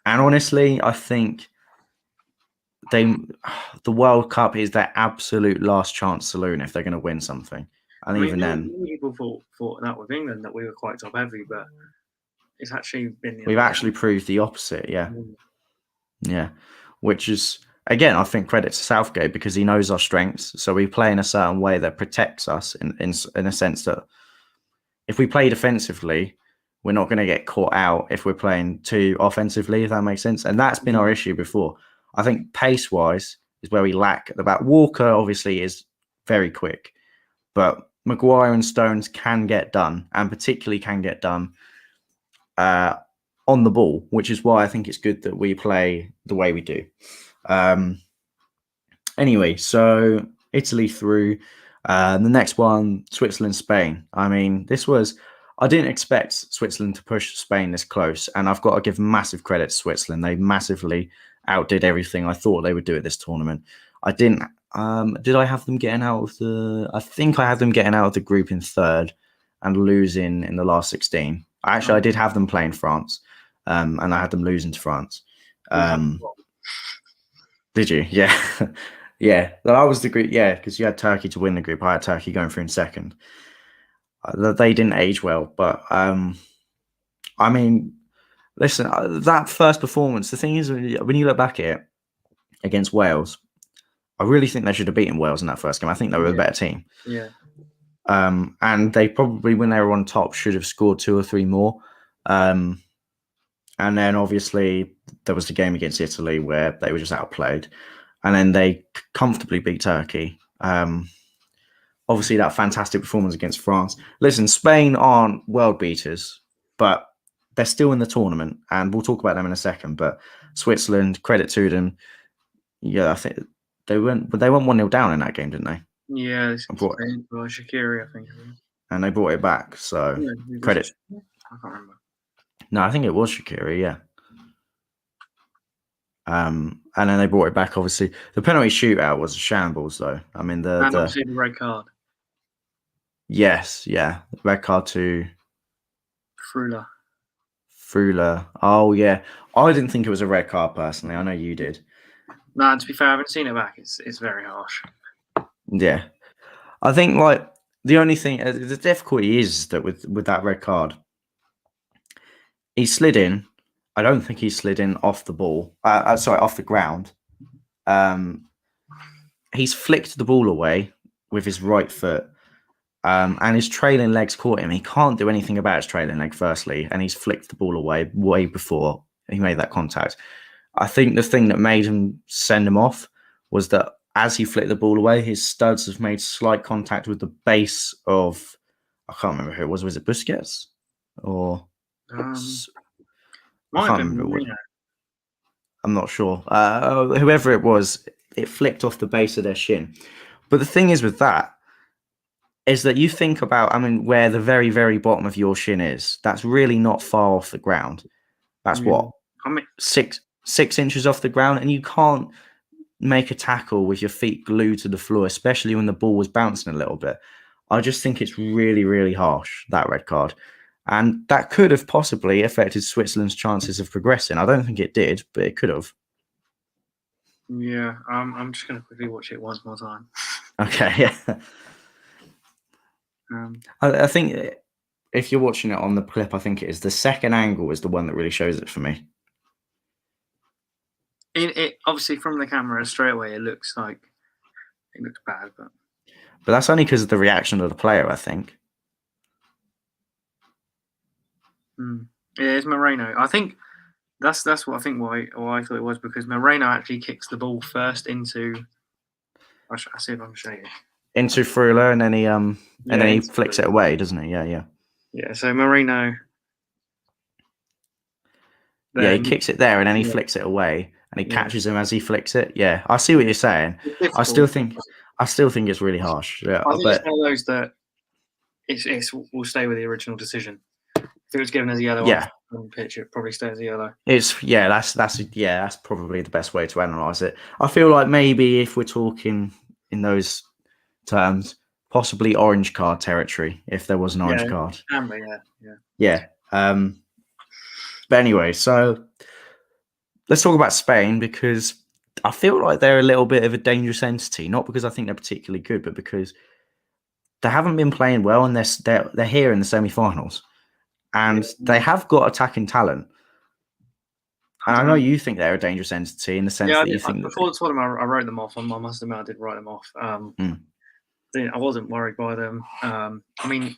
honestly, I think the World Cup is their absolute last chance saloon if they're going to win something. And even then, people thought that with England that we were quite top heavy, but it's actually been. We've actually proved the opposite. Yeah, yeah. Which is, again, I think credit to Southgate, because he knows our strengths. So we play in a certain way that protects us in a sense that if we play defensively, we're not going to get caught out if we're playing too offensively, if that makes sense. And that's been our issue before. I think pace-wise is where we lack at the back. Walker, obviously, is very quick, but Maguire and Stones can get done, and particularly can get done on the ball, which is why I think it's good that we play the way we do. Anyway, so Italy through. The next one, Switzerland, Spain. I mean, I didn't expect Switzerland to push Spain this close, and I've got to give massive credit to Switzerland. They massively outdid everything I thought they would do at this tournament. I didn't. Did I have them getting out of the? I think I had them getting out of the group in third and losing in the last 16. Actually, I did have them playing France, and I had them losing to France. Did you? Yeah. Yeah. That was the group. Yeah, because you had Turkey to win the group. I had Turkey going through in second. They didn't age well, but I mean, listen, that first performance, the thing is, when you look back at it against Wales, I really think they should have beaten Wales in that first game. I think they were a better team. Yeah. And they probably, when they were on top, should have scored 2 or 3 more. And then obviously there was the game against Italy where they were just outplayed. And then they comfortably beat Turkey. Obviously that fantastic performance against France. Listen, Spain aren't world beaters, but they're still in the tournament, and we'll talk about them in a second. But Switzerland, credit to them. Yeah, I think they went 1-0 down in that game, didn't they? Yeah, it's Shaqiri, I think. And they brought it back. So credit. I can't remember. No, I think it was Shaqiri. Yeah. And then they brought it back. Obviously, the penalty shootout was a shambles, though. I mean, obviously the red card. Yes, yeah, red card to Frula. Oh yeah, I didn't think it was a red card personally. I know you did. No, to be fair, I haven't seen it back. It's very harsh. Yeah, I think like the only thing, the difficulty is that with that red card, he slid in. I don't think he slid in off the ball. Sorry, off the ground. He's flicked the ball away with his right foot. And his trailing legs caught him. He can't do anything about his trailing leg, firstly, and he's flicked the ball away way before he made that contact. I think the thing that made him send him off was that as he flicked the ball away, his studs have made slight contact with the base of, I can't remember who it was. Was it Busquets? Or I can't remember what. I'm not sure. Whoever it was, it flicked off the base of their shin. But the thing is with that, is that you think about, I mean, where the very, very bottom of your shin is. That's really not far off the ground. That's what? I mean, 6 inches off the ground, and you can't make a tackle with your feet glued to the floor, especially when the ball was bouncing a little bit. I just think it's really, really harsh, that red card. And that could have possibly affected Switzerland's chances of progressing. I don't think it did, but it could have. Yeah, I'm just going to quickly watch it once more time. Okay, yeah. I think if you're watching it on the clip, I think it is the second angle is the one that really shows it for me. It obviously from the camera straight away, it looks bad, but that's only because of the reaction of the player, I think. Yeah, it's Moreno. I think that's what I think why I thought it was, because Moreno actually kicks the ball first into. I'll see if I can show you. Into Frula, and then he flicks it away, doesn't he? Yeah. Yeah. So Moreno. Yeah, he kicks it there, and then he flicks it away, and he catches him as he flicks it. Yeah, I see what you're saying. I still think it's really harsh. Yeah, I think it's one of those that will stay with the original decision. If it was given as a yellow on pitch, it probably stays as a yellow. That's probably the best way to analyse it. I feel like maybe if we're talking in those terms, possibly orange card territory if there was an orange card. Yeah. But anyway, so let's talk about Spain, because I feel like they're a little bit of a dangerous entity. Not because I think they're particularly good, but because they haven't been playing well, and they're here in the semi-finals, and they have got attacking talent. And I know you think they're a dangerous entity in the sense that you think before the tournament, I wrote them off. I must admit, I did write them off. I wasn't worried by them. I mean,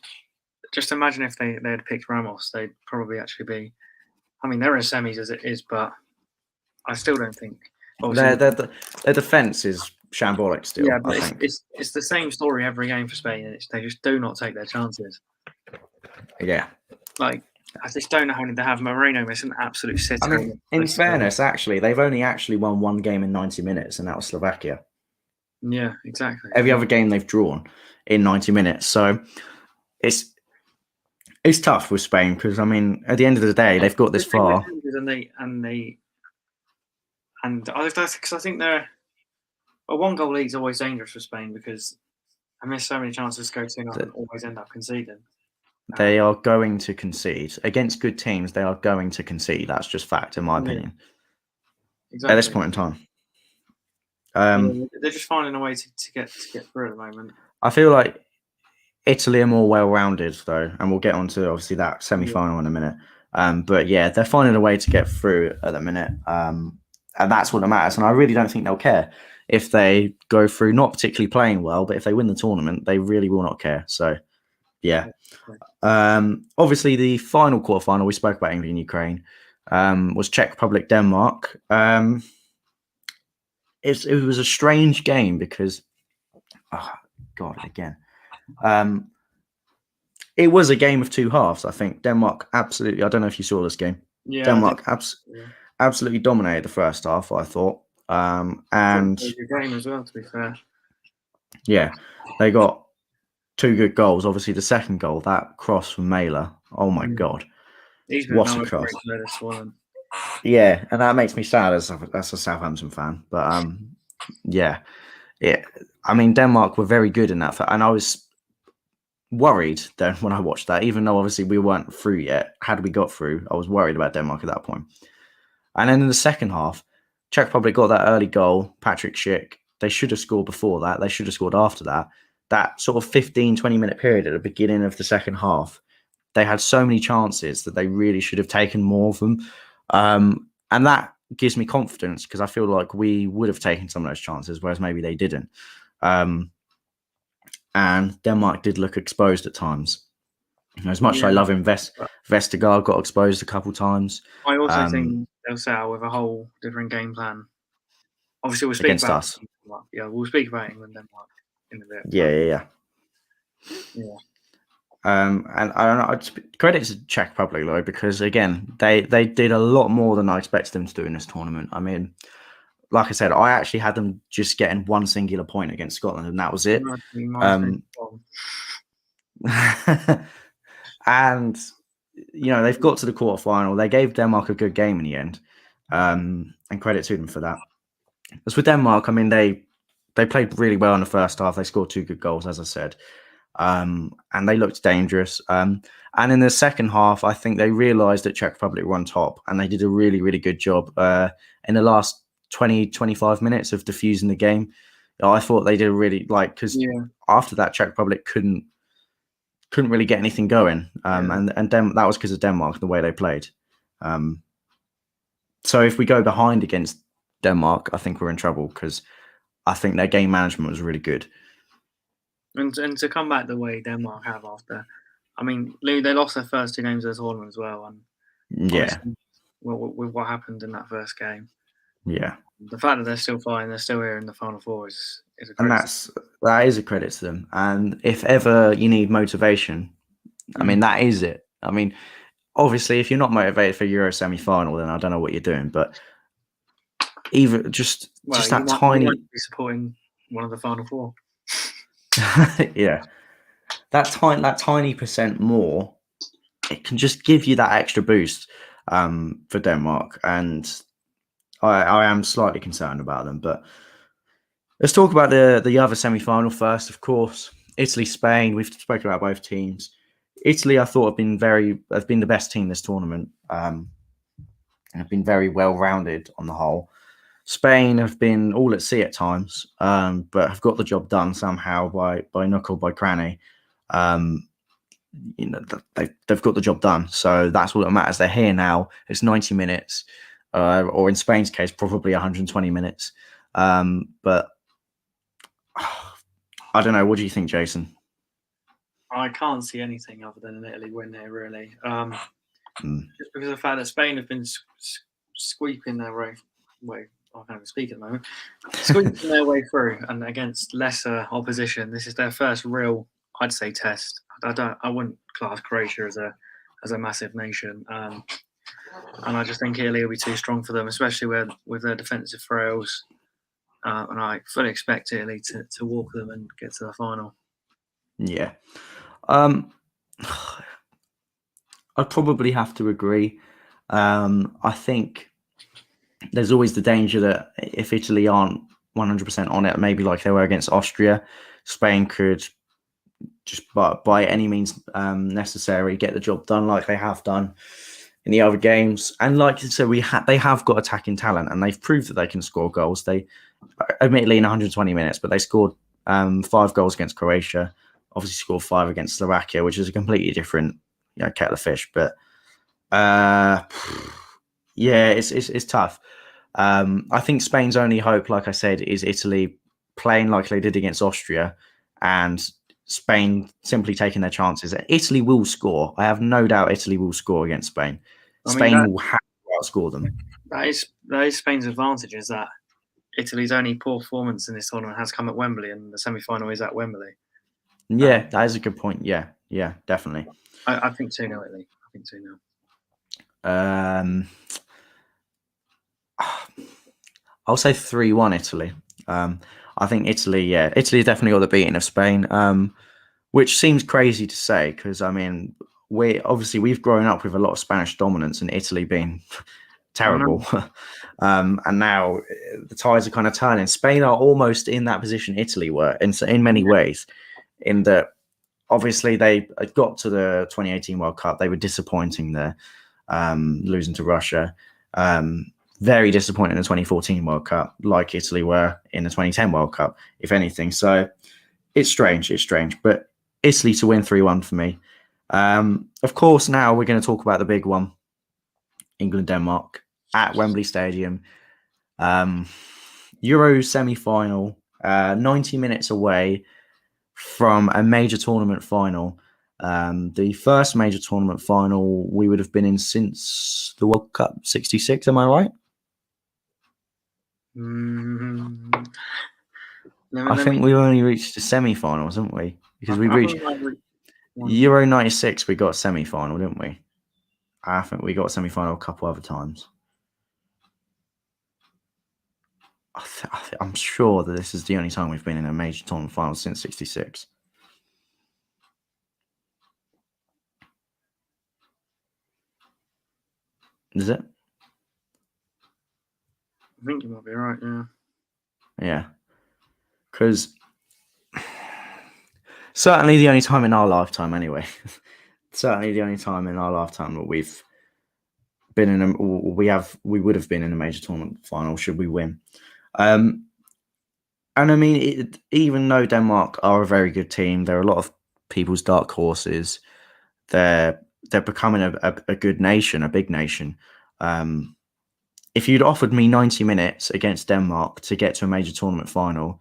just imagine if they had picked Ramos, they'd probably actually be. I mean, they're in semis as it is, but I still don't think. Their defense is shambolic still. Yeah, but it's the same story every game for Spain. They just do not take their chances. Yeah. Like, I just don't know how they have Moreno miss an absolute sitter. I mean, in fairness, actually, they've only actually won one game in 90 minutes, and that was Slovakia. Yeah, exactly. Every other game they've drawn in 90 minutes. So it's tough with Spain, because I mean, at the end of the day, they've got this far. Because I think they're a one-goal league's always dangerous for Spain, because I miss so many chances to go 2-0 and always end up conceding. They are going to concede against good teams. They are going to concede. That's just fact, in my opinion. Exactly. At this point in time, they're just finding a way to get through at the moment. I feel like Italy are more well-rounded, though, and we'll get onto obviously that semi-final in a minute. But yeah, they're finding a way to get through at the minute, and that's what matters. And I really don't think they'll care if they go through, not particularly playing well, but if they win the tournament, they really will not care. So, yeah. Obviously, the final quarterfinal, we spoke about England and Ukraine, was Czech Republic Denmark. It was a strange game because, again. it was a game of two halves. I think Denmark absolutely. I don't know if you saw this game. Yeah, I think. Denmark Yeah. absolutely dominated the first half, I thought. It And was a good game as well, to be fair. yeah, they got two good goals. Obviously, the second goal, that cross from Mailer. Oh my God, He's been what a no cross! great player this one. Yeah, and that makes me sad as a Southampton fan. But yeah, I mean, Denmark were very good in that, and I was worried then when I watched that, even though obviously we weren't through yet. Had we got through, I was worried about Denmark at that point. And then in the second half, Czech Republic got that early goal, Patrick Schick. They should have scored before that. They should have scored after that. That sort of 15, 20-minute period at the beginning of the second half, they had so many chances that they really should have taken more of them. And that gives me confidence because I feel like we would have taken some of those chances, whereas maybe they didn't. And Denmark did look exposed at times. As much as I love him, Vestergaard got exposed a couple times. I also think they'll set out with a whole different game plan. Obviously, we'll speak against about us. Yeah, we'll speak about England and Denmark in a bit. Yeah. And I don't know. Credit to Czech Republic though, because again, they did a lot more than I expected them to do in this tournament. I mean, like I said, I actually had them just getting one singular point against Scotland, and that was it. And they've got to the quarterfinal. They gave Denmark a good game in the end, and credit to them for that. As for Denmark, I mean, they played really well in the first half. They scored two good goals, as I said, and they looked dangerous. And in the second half, I think they realised that Czech Republic were on top, and they did a really, really good job in the last 20, 25 minutes of diffusing the game. I thought they did really because after that, Czech Republic couldn't really get anything going, and that was because of Denmark, the way they played. So if we go behind against Denmark, I think we're in trouble because I think their game management was really good. And to come back the way Denmark have after, I mean, they lost their first two games of the tournament as well, and with what happened in that first game, the fact that they're still fighting, they're still here in the final four is a credit. And that is a credit to them. And if ever you need motivation, I mean, that is it. I mean, obviously, if you're not motivated for Euro semi-final, then I don't know what you're doing. But even just that tiny, you might be supporting one of the final four. that tiny percent more, it can just give you that extra boost for Denmark, and I am slightly concerned about them. But let's talk about the other semi-final first. Of course, Italy, Spain. We've spoken about both teams. Italy, I thought have been the best team this tournament, and have been very well rounded on the whole. Spain have been all at sea at times, but have got the job done somehow by knuckle, by cranny. They've got the job done, so that's all that matters. They're here now. It's 90 minutes, or in Spain's case, probably 120 minutes. But I don't know. What do you think, Jayson? I can't see anything other than an Italy win here, really. Just because of the fact that Spain have been sweeping their way. I can't even speak at the moment. Squeezing their way through, and against lesser opposition, this is their first real, I'd say, test. I wouldn't class Croatia as a massive nation, and I just think Italy will be too strong for them, especially with their defensive frails. And I fully expect Italy to walk them and get to the final. Yeah, I'd probably have to agree. I think there's always the danger that if Italy aren't 100% on it, maybe like they were against Austria, Spain could just by any means necessary get the job done like they have done in the other games. And like you said, they have got attacking talent, and they've proved that they can score goals. They admittedly in 120 minutes, but they scored 5 goals against Croatia. Obviously scored 5 against Slovakia, which is a completely different kettle of fish. But it's tough. I think Spain's only hope, like I said, is Italy playing like they did against Austria, and Spain simply taking their chances. Italy will score. I have no doubt Italy will score against Spain. Spain will have to outscore them. That is Spain's advantage, is that Italy's only poor performance in this tournament has come at Wembley, and the semi-final is at Wembley. Yeah, that is a good point. Yeah, Yeah, definitely. I think 2-0 Italy. I think 2-0. I'll say 3-1 Italy. I think Italy definitely got the beating of Spain, which seems crazy to say because, I mean, we've grown up with a lot of Spanish dominance and Italy being terrible. And now the tides are kind of turning. Spain are almost in that position Italy were in many ways, in that obviously they got to the 2018 World Cup. They were disappointing there, losing to Russia. Very disappointing in the 2014 World Cup, like Italy were in the 2010 World Cup, if anything. So it's strange. But Italy to win 3-1 for me. Of course, now we're going to talk about the big one, England-Denmark at Wembley Stadium. Euro semi-final, 90 minutes away from a major tournament final. The first major tournament final we would have been in since the World Cup 66, am I right? I think we only reached the semi-finals, haven't we? Because we reached Euro 96, we got semi-final, didn't we? I think we got semi-final a couple other times. I'm sure that this is the only time we've been in a major tournament final since 66. Is it? I think you might be right, yeah. Yeah. Because certainly the only time in our lifetime, anyway. Certainly the only time in our lifetime that we've been in we would have been in a major tournament final should we win. And I mean, even though Denmark are a very good team, they're a lot of people's dark horses. They're becoming a good nation, a big nation. If you'd offered me 90 minutes against Denmark to get to a major tournament final,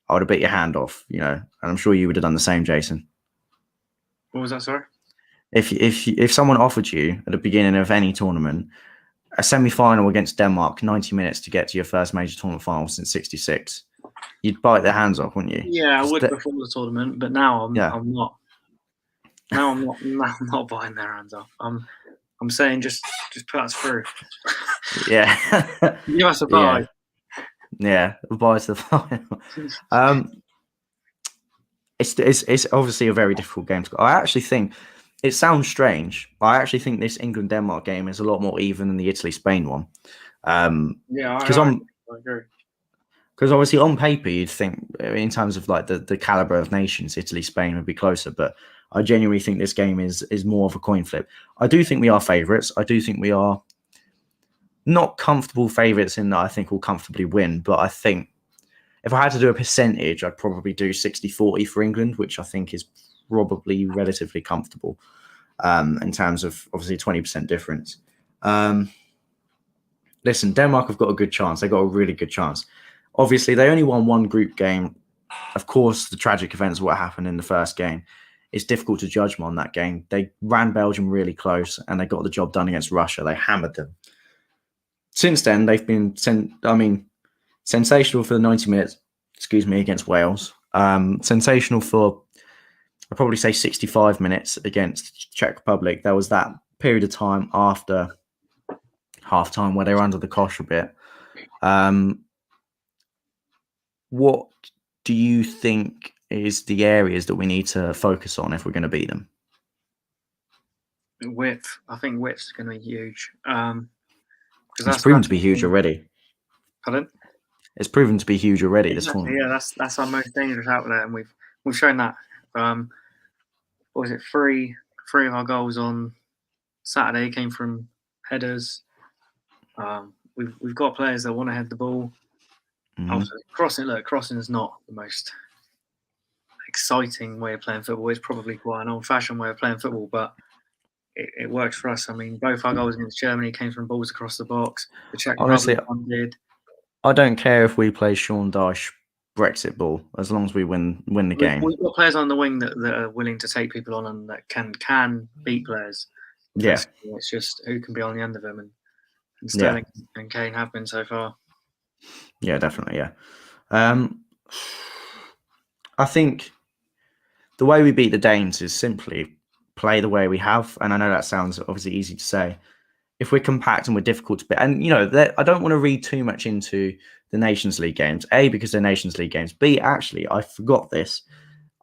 I would have bit your hand off, and I'm sure you would have done the same, Jayson. What was that, sorry? If someone offered you at the beginning of any tournament a semi-final against Denmark, 90 minutes to get to your first major tournament final since 66, you'd bite their hands off, wouldn't you? Yeah, I would before the tournament, but now I'm not. Now I'm not biting their hands off. I'm saying just put us through. Yeah. Give us a bye. Yeah, bye to the final. It's obviously a very difficult game to go. I actually think it sounds strange. I actually think this England-Denmark game is a lot more even than the Italy-Spain one. Yeah, I agree. Because obviously on paper you'd think, in terms of like the caliber of nations, Italy, Spain would be closer, but I genuinely think this game is more of a coin flip. I do think we are favourites. I do think we are not comfortable favourites in that I think we'll comfortably win, but I think if I had to do a percentage, I'd probably do 60-40 for England, which I think is probably relatively comfortable in terms of obviously 20% difference. Listen, Denmark have got a good chance. They've got a really good chance. Obviously, they only won one group game. Of course, the tragic events of what happened in the first game. It's difficult to judge them on that game. They ran Belgium really close and they got the job done against Russia. They hammered them. Since then, they've been, sensational for the 90 minutes, against Wales. Sensational for, I'd probably say 65 minutes against Czech Republic. There was that period of time after half-time where they were under the cosh a bit. What do you think is the areas that we need to focus on if we're going to beat them? Width. I think width's going to be huge. It's proven to be huge already. Pardon? It's proven to be huge already. This tournament. Yeah, that's our most dangerous outlet, and we've shown that. What was it? Three of our goals on Saturday came from headers. We've got players that want to head the ball. Mm-hmm. Crossing is not the most exciting way of playing football. It's probably quite an old-fashioned way of playing football, but it works for us. I mean, both our goals against Germany came from balls across the box. The Czech Republic one did. I don't care if we play Sean Dyche Brexit ball, as long as we win the game. We've got players on the wing that are willing to take people on and that can beat players. Yeah. It's just who can be on the end of them, and Sterling and Kane have been so far. Yeah, definitely, yeah. I think the way we beat the Danes is simply play the way we have. And I know that sounds obviously easy to say. If we're compact and we're difficult to beat, and I don't want to read too much into the Nations League games. A, because they're Nations League games. B, actually, I forgot this.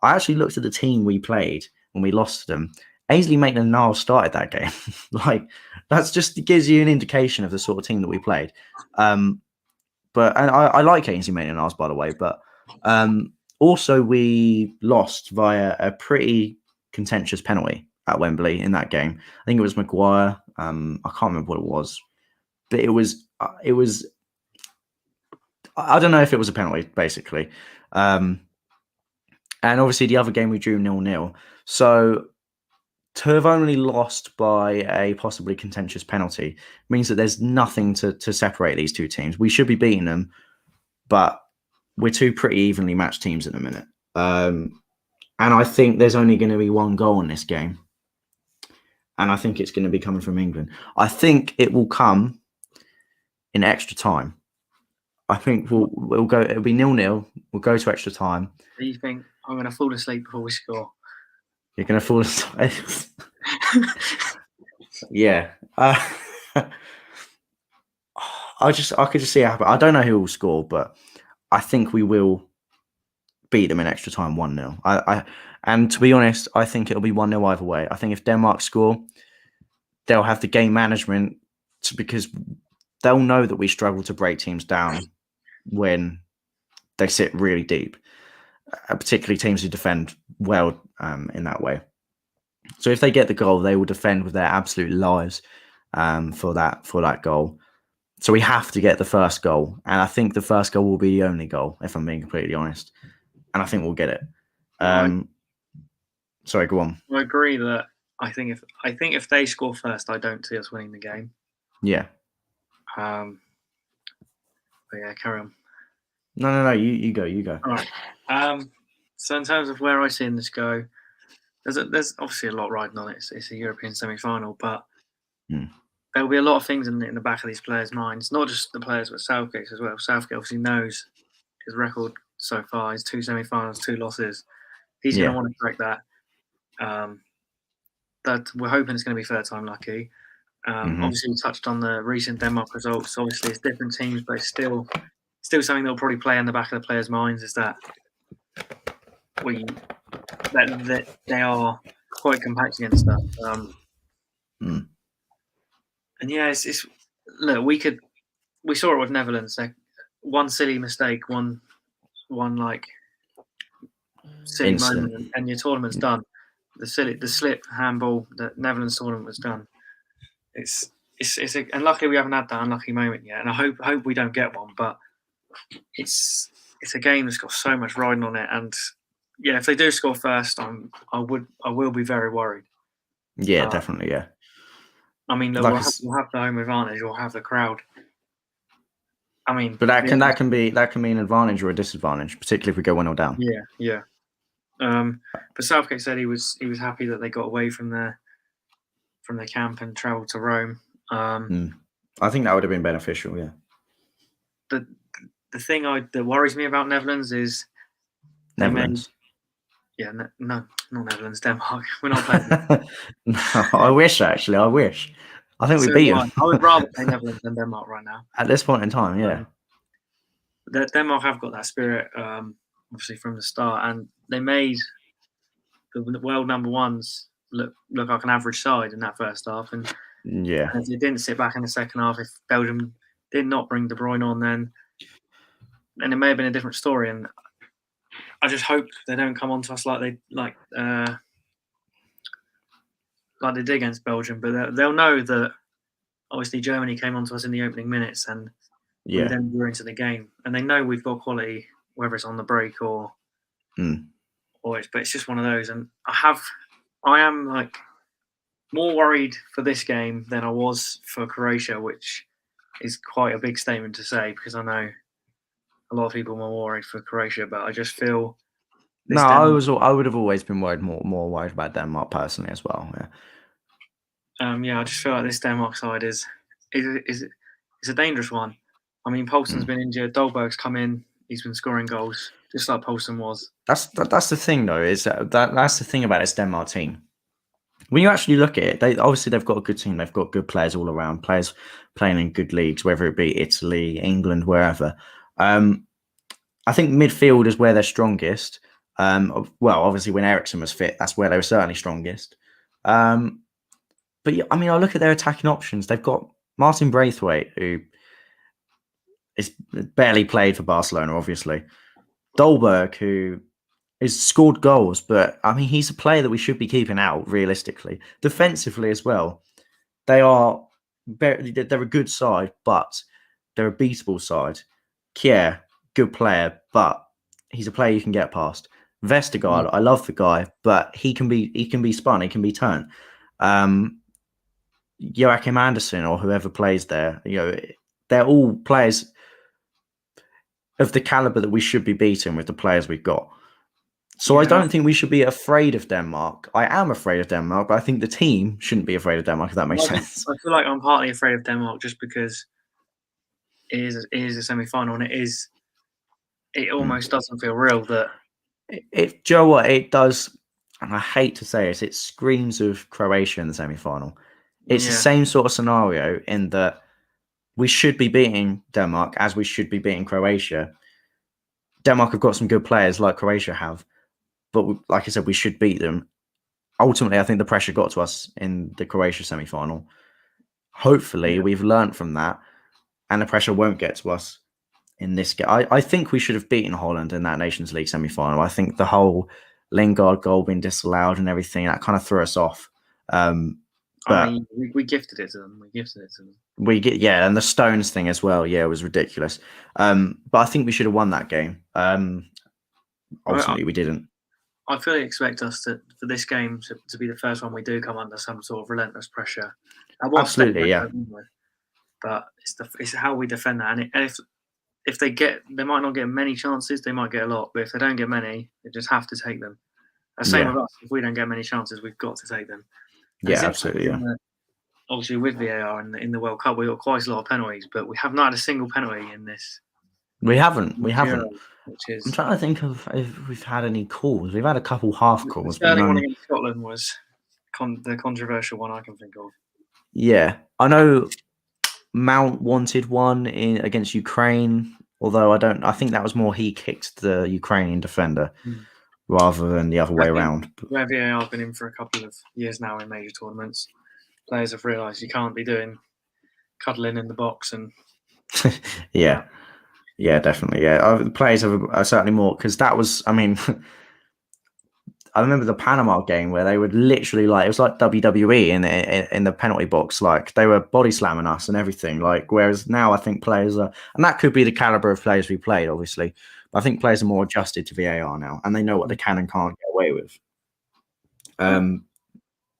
I actually looked at the team we played when we lost to them. Ainsley Maitland-Niles started that game. Like, that's just gives you an indication of the sort of team that we played. But I like Ainsley Maitland-Niles, by the way. But also, we lost via a pretty contentious penalty at Wembley in that game. I think it was Maguire. I can't remember what it was, but it was. I don't know if it was a penalty, basically. And obviously, the other game we drew 0-0. So to have only lost by a possibly contentious penalty means that there's nothing to separate these two teams. We should be beating them, but we're two pretty evenly matched teams at the minute. And I think there's only going to be one goal in this game. And I think it's going to be coming from England. I think it will come in extra time. I think we'll go. It'll be 0-0. We'll go to extra time. Do you think I'm going to fall asleep before we score? You're going to fall asleep. Yeah. I could just see it happen. I don't know who will score, but I think we will beat them in extra time 1-0. And to be honest, I think it'll be 1-0 either way. I think if Denmark score, they'll have the game management because they'll know that we struggle to break teams down when they sit really deep, particularly teams who defend well in that way. So if they get the goal, they will defend with their absolute lives for that goal. So we have to get the first goal, and I think the first goal will be the only goal, if I'm being completely honest. And I think we'll get it. Sorry, go on. I agree that I think if they score first, I don't see us winning the game. Yeah. But yeah, carry on. No. You go. All right. So in terms of where I see this go, there's obviously a lot riding on it. It's a European semi-final, but there will be a lot of things in the back of these players' minds. Not just the players, but Southgate as well. Southgate obviously knows his record so far. His 2 semi-finals, 2 losses. He's going to want to correct that. That we're hoping it's going to be third time lucky. Obviously, we touched on the recent Denmark results. Obviously, it's different teams, but it's still something that will probably play in the back of the players' minds is that that they are quite compact against us. And yeah, it's look, we saw it with Netherlands. Like, one silly mistake, one like silly moment, and your tournament's done. The slip handball, the Netherlands tournament was done. And luckily we haven't had that unlucky moment yet, and I hope we don't get one. But it's a game that's got so much riding on it, and yeah, if they do score first, I will be very worried. Yeah, definitely. Yeah. I mean, look, we'll have the home advantage. We'll have the crowd. I mean, but that can be an advantage or a disadvantage, particularly if we go 1-0 down. Yeah. But Southgate said he was happy that they got away from their camp and travelled to Rome. I think that would have been beneficial. Yeah. The thing that worries me about Netherlands is Netherlands. No, not Netherlands. Denmark. We're not playing. No, I wish. I think we beat them. I would rather play Netherlands than Denmark right now. At this point in time, yeah. Denmark have got that spirit, obviously from the start, and they made the world number ones look like an average side in that first half. And if they didn't sit back in the second half, if Belgium did not bring De Bruyne on, then it may have been a different story. And I just hope they don't come onto us like they did against Belgium. But they'll know that obviously Germany came onto us in the opening minutes, and we then grew into the game. And they know we've got quality, whether it's on the break or but it's just one of those. And I am like more worried for this game than I was for Croatia, which is quite a big statement to say because I know a lot of people were worried for Croatia, but I just feel. I would have always been more worried about Denmark personally as well. Yeah. I just feel like this Denmark side is a dangerous one. I mean, Poulsen's been injured. Dolberg's come in. He's been scoring goals. just like Poulsen was. That's the thing, though, is that's the thing about this Denmark team. When you actually look at it, they've got a good team. They've got good players all around, players playing in good leagues, whether it be Italy, England, wherever. I think midfield is where they're strongest. Well, obviously, when Eriksen was fit, that's where they were certainly strongest. But I mean, I look at their attacking options. They've got Martin Braithwaite, who is barely played for Barcelona, obviously. Dolberg, who has scored goals, but I mean, he's a player that we should be keeping out realistically. Defensively as well, they're a good side, but they're a beatable side. Kieran, good player, but he's a player you can get past. Vestergaard, I love the guy, but he can be spun, he can be turned. Joachim Andersen or whoever plays there, they're all players of the caliber that we should be beating with the players we've got. So I don't think we should be afraid of Denmark. I am afraid of Denmark, but I think the team shouldn't be afraid of Denmark, if that makes sense. I feel like I'm partly afraid of Denmark just because it is a semi-final, and it almost doesn't feel real that do you know what it does? And I hate to say it screams of Croatia in the semi-final. It's the same sort of scenario in that we should be beating Denmark as we should be beating Croatia. Denmark have got some good players like Croatia have, but like I said, we should beat them. Ultimately, I think the pressure got to us in the Croatia semi-final. Hopefully, we've learned from that, and the pressure won't get to us in this game. I think we should have beaten Holland in that Nations League semi-final. I think the whole Lingard goal being disallowed and everything, that kind of threw us off. But I mean, we gifted it to them. And the Stones thing as well. Yeah, it was ridiculous. But I think we should have won that game. Ultimately, we didn't. I fully expect us for this game to be the first one we do come under some sort of relentless pressure. Absolutely, yeah. But it's how we defend that, and if they might not get many chances, they might get a lot. But if they don't get many, they just have to take them. The same with us. If we don't get many chances, we've got to take them. And absolutely. Yeah. Obviously, with VAR in the World Cup, we got quite a lot of penalties, but we have not had a single penalty in this. We haven't. I'm trying to think of if we've had any calls. We've had a couple half calls. The Sterling one against Scotland was the controversial one I can think of. Yeah, I know Mount wanted one against Ukraine, although I think that was more he kicked the Ukrainian defender rather than the other way around. Where VAR has been in for a couple of years now in major tournaments, players have realised you can't be doing cuddling in the box and Yeah, definitely. Yeah, the players are certainly more, because that was. I mean, I remember the Panama game where they would literally it was like WWE in the penalty box. Like they were body slamming us and everything. Like whereas now I think players are, and that could be the caliber of players we played, obviously. But I think players are more adjusted to VAR now, and they know what they can and can't get away with.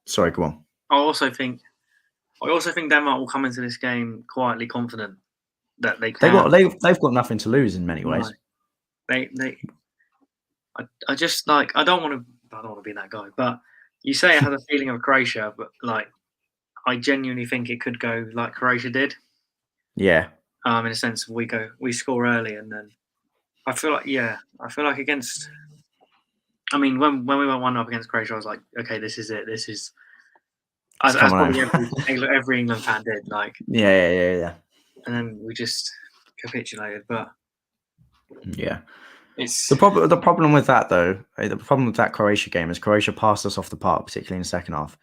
Sorry, go on. I also think Denmark will come into this game quietly confident that they can. They've got nothing to lose in many ways. I just I don't want to be that guy, but you say it has a feeling of Croatia, but I genuinely think it could go like Croatia did. Yeah. In a sense, we score early, and then I feel like against. I mean, when we went 1-0 against Croatia, I was like, okay, this is it. This is. As probably every England fan did. Yeah. And then we just capitulated, but it's the problem with that though. The problem with that Croatia game is Croatia passed us off the park, particularly in the second half.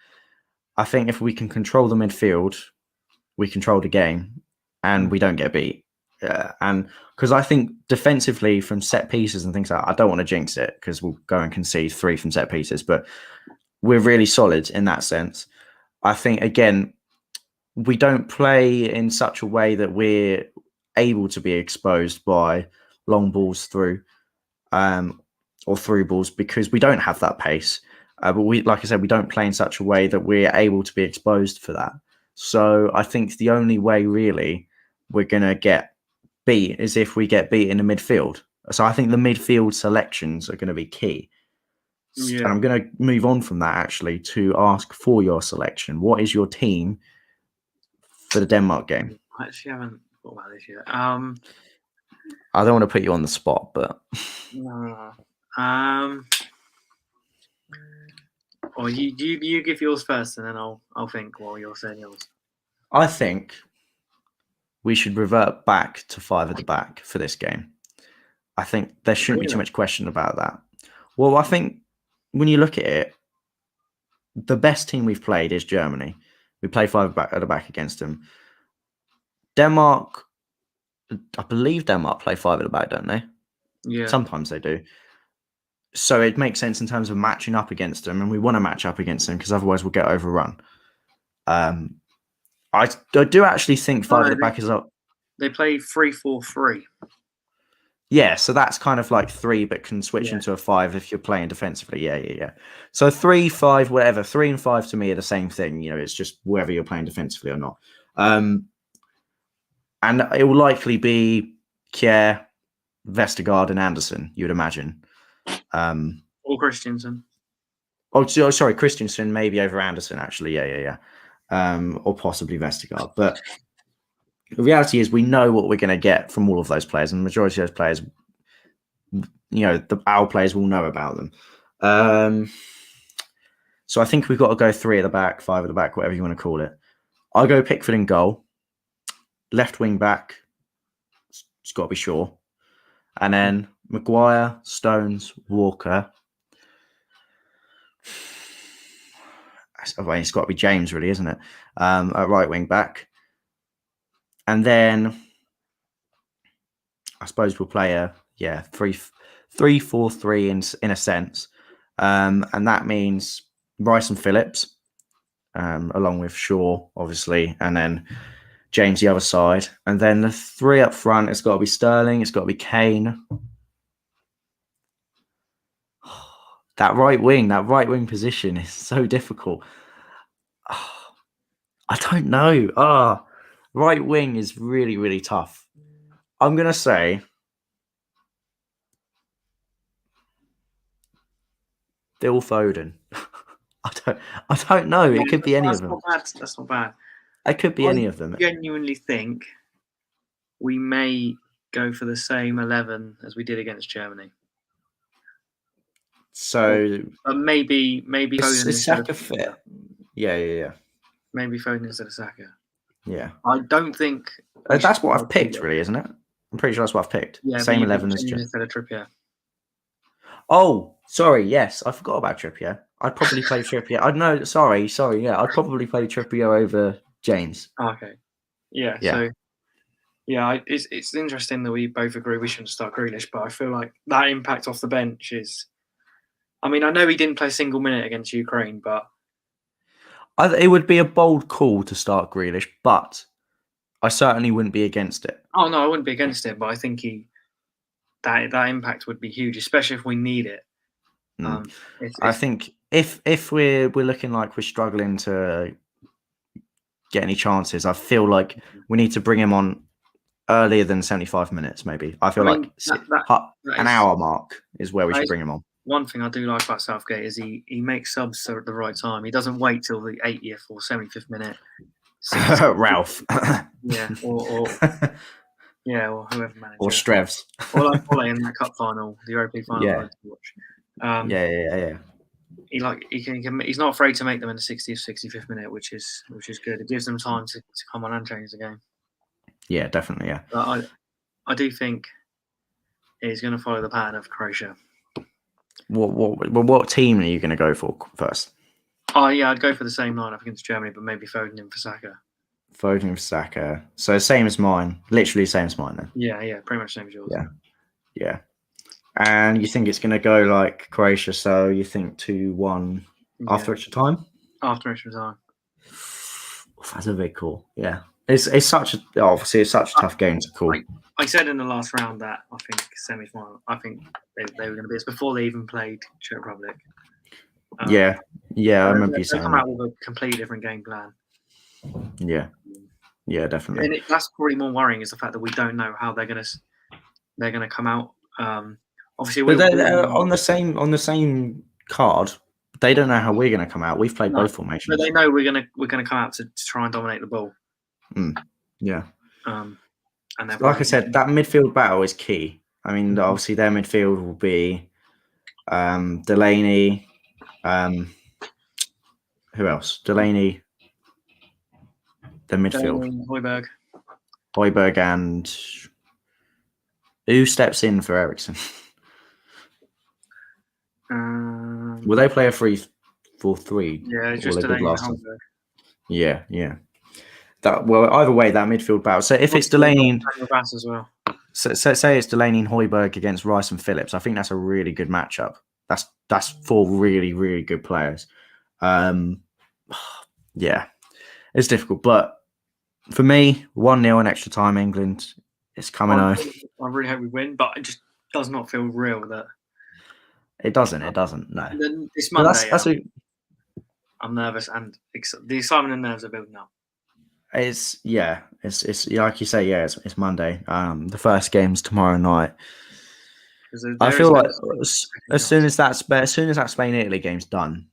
I think if we can control the midfield, we control the game, and we don't get beat. And because I think defensively from set pieces and things like that, I don't want to jinx it because we'll go and concede 3 from set pieces, but we're really solid in that sense. I think again, we don't play in such a way that we're able to be exposed by long balls through or through balls, because we don't have that pace. But like I said, we don't play in such a way that we're able to be exposed for that. So I think the only way really we're going to get beat is if we get beat in the midfield. So I think the midfield selections are going to be key. Yeah. And I'm going to move on from that actually to ask for your selection. What is your team for the Denmark game? I actually haven't thought about this yet. I don't want to put you on the spot, but No. Or you give yours first, and then I'll think while you're saying yours. I think we should revert back to 5 at the back for this game. I think there shouldn't be too much question about that. Well, I think when you look at it, the best team we've played is Germany. We play 5 at the back against them. Denmark, I believe Denmark play 5 at the back, don't they? Yeah. Sometimes they do. So it makes sense in terms of matching up against them, and we want to match up against them because otherwise we'll get overrun. I do actually think 5 at the back is up. They play 3-4-3. Yeah, so that's kind of like 3, but can switch into a 5 if you're playing defensively. Yeah. So 3, 5, whatever. 3 and 5 to me are the same thing. You know, it's just whether you're playing defensively or not. And it will likely be Kjær, Vestergaard, and Anderson, you would imagine. Or Christensen. Oh, sorry, Christensen maybe over Anderson, actually. Yeah. Or possibly Vestergaard. But the reality is we know what we're going to get from all of those players, and the majority of those players, you know, our players will know about them. So I think we've got to go 3 at the back, 5 at the back, whatever you want to call it. I'll go Pickford in goal. Left wing back, it's got to be Shaw. And then Maguire, Stones, Walker. I mean, it's got to be James, really, isn't it? At right wing back. And then I suppose we'll play a 3-4-3 in a sense. And that means Rice and Phillips, along with Shaw, obviously, and then James the other side. And then the 3 up front, it's got to be Sterling, it's got to be Kane. That right wing position is so difficult. I don't know. Right wing is really, really tough. I'm going to say Phil Foden. I don't know. It could be any of them. That's not bad. It could be any of them. I genuinely think we may go for the same 11 as we did against Germany. So maybe Foden is Saka fit? Yeah. Maybe Foden instead of Saka. Yeah. I don't think that's what I've picked, really, isn't it? I'm pretty sure that's what I've picked. Yeah, same 11 as Germany instead of Trippier. Oh, sorry. Yes, I forgot about Trippier. I'd probably play Trippier. I know. Sorry. Yeah, I'd probably play Trippier over James. Okay. Yeah. So, yeah, it's interesting that we both agree we shouldn't start Grealish, but I feel like that impact off the bench is. I mean, I know he didn't play a single minute against Ukraine, but it would be a bold call to start Grealish, but I certainly wouldn't be against it. Oh no, I wouldn't be against it, but I think that impact would be huge, especially if we need it. I think if we're looking like we're struggling to get any chances, I feel like we need to bring him on earlier than 75 minutes, maybe. I feel like an hour mark is where we should bring him on. One thing I do like about Southgate is he makes subs at the right time. He doesn't wait till the 80th or 75th minute. Ralph. Yeah, or whoever manager. Or Strevs. Or like Ole in that cup final, the Europa League final. Yeah. Yeah. He's not afraid to make them in the 60th, 65th minute, which is good. It gives them time to come on and change the game. Yeah, definitely. Yeah. But I do think he's going to follow the pattern of Croatia. What team are you going to go for first? Oh yeah, I'd go for the same lineup against Germany, but maybe Foden in for Saka. Foden for Saka. So same as mine. Literally same as mine then. Yeah, pretty much same as yours. Yeah. And you think it's going to go like Croatia, so you think 2-1 after extra time? After extra time. That's a big call. Yeah. It's such a tough game to call. I said in the last round that I think semi-final. I think they were going to be. It's before they even played Czech Republic. I remember you saying. They come out with a completely different game plan. Yeah, definitely. And that's probably more worrying is the fact that we don't know how they're going to come out. Obviously, they're on the same card. They don't know how we're going to come out. We've played both formations, but they know we're going to come out to try and dominate the ball. Yeah. And like I said, that midfield battle is key. I mean, obviously their midfield will be Delaney. Who else? Delaney. The midfield. Højbjerg and who steps in for Eriksen? Will they play a 3-4-3? Yeah, just Delaney and Højbjerg. Yeah. Either way, that midfield battle. So if it's Delaney as well. So say it's Delaney and Højbjerg against Rice and Phillips. I think that's a really good matchup. That's 4 really, really good players. Yeah, it's difficult, but for me, 1-0 in extra time, England. It's coming home. I really hope we win, but it just does not feel real that it doesn't. No. This Monday, I'm nervous, and the excitement and nerves are building up. It's like you say, it's Monday. The first game's tomorrow night. I feel like as soon as that Spain-Italy game's done,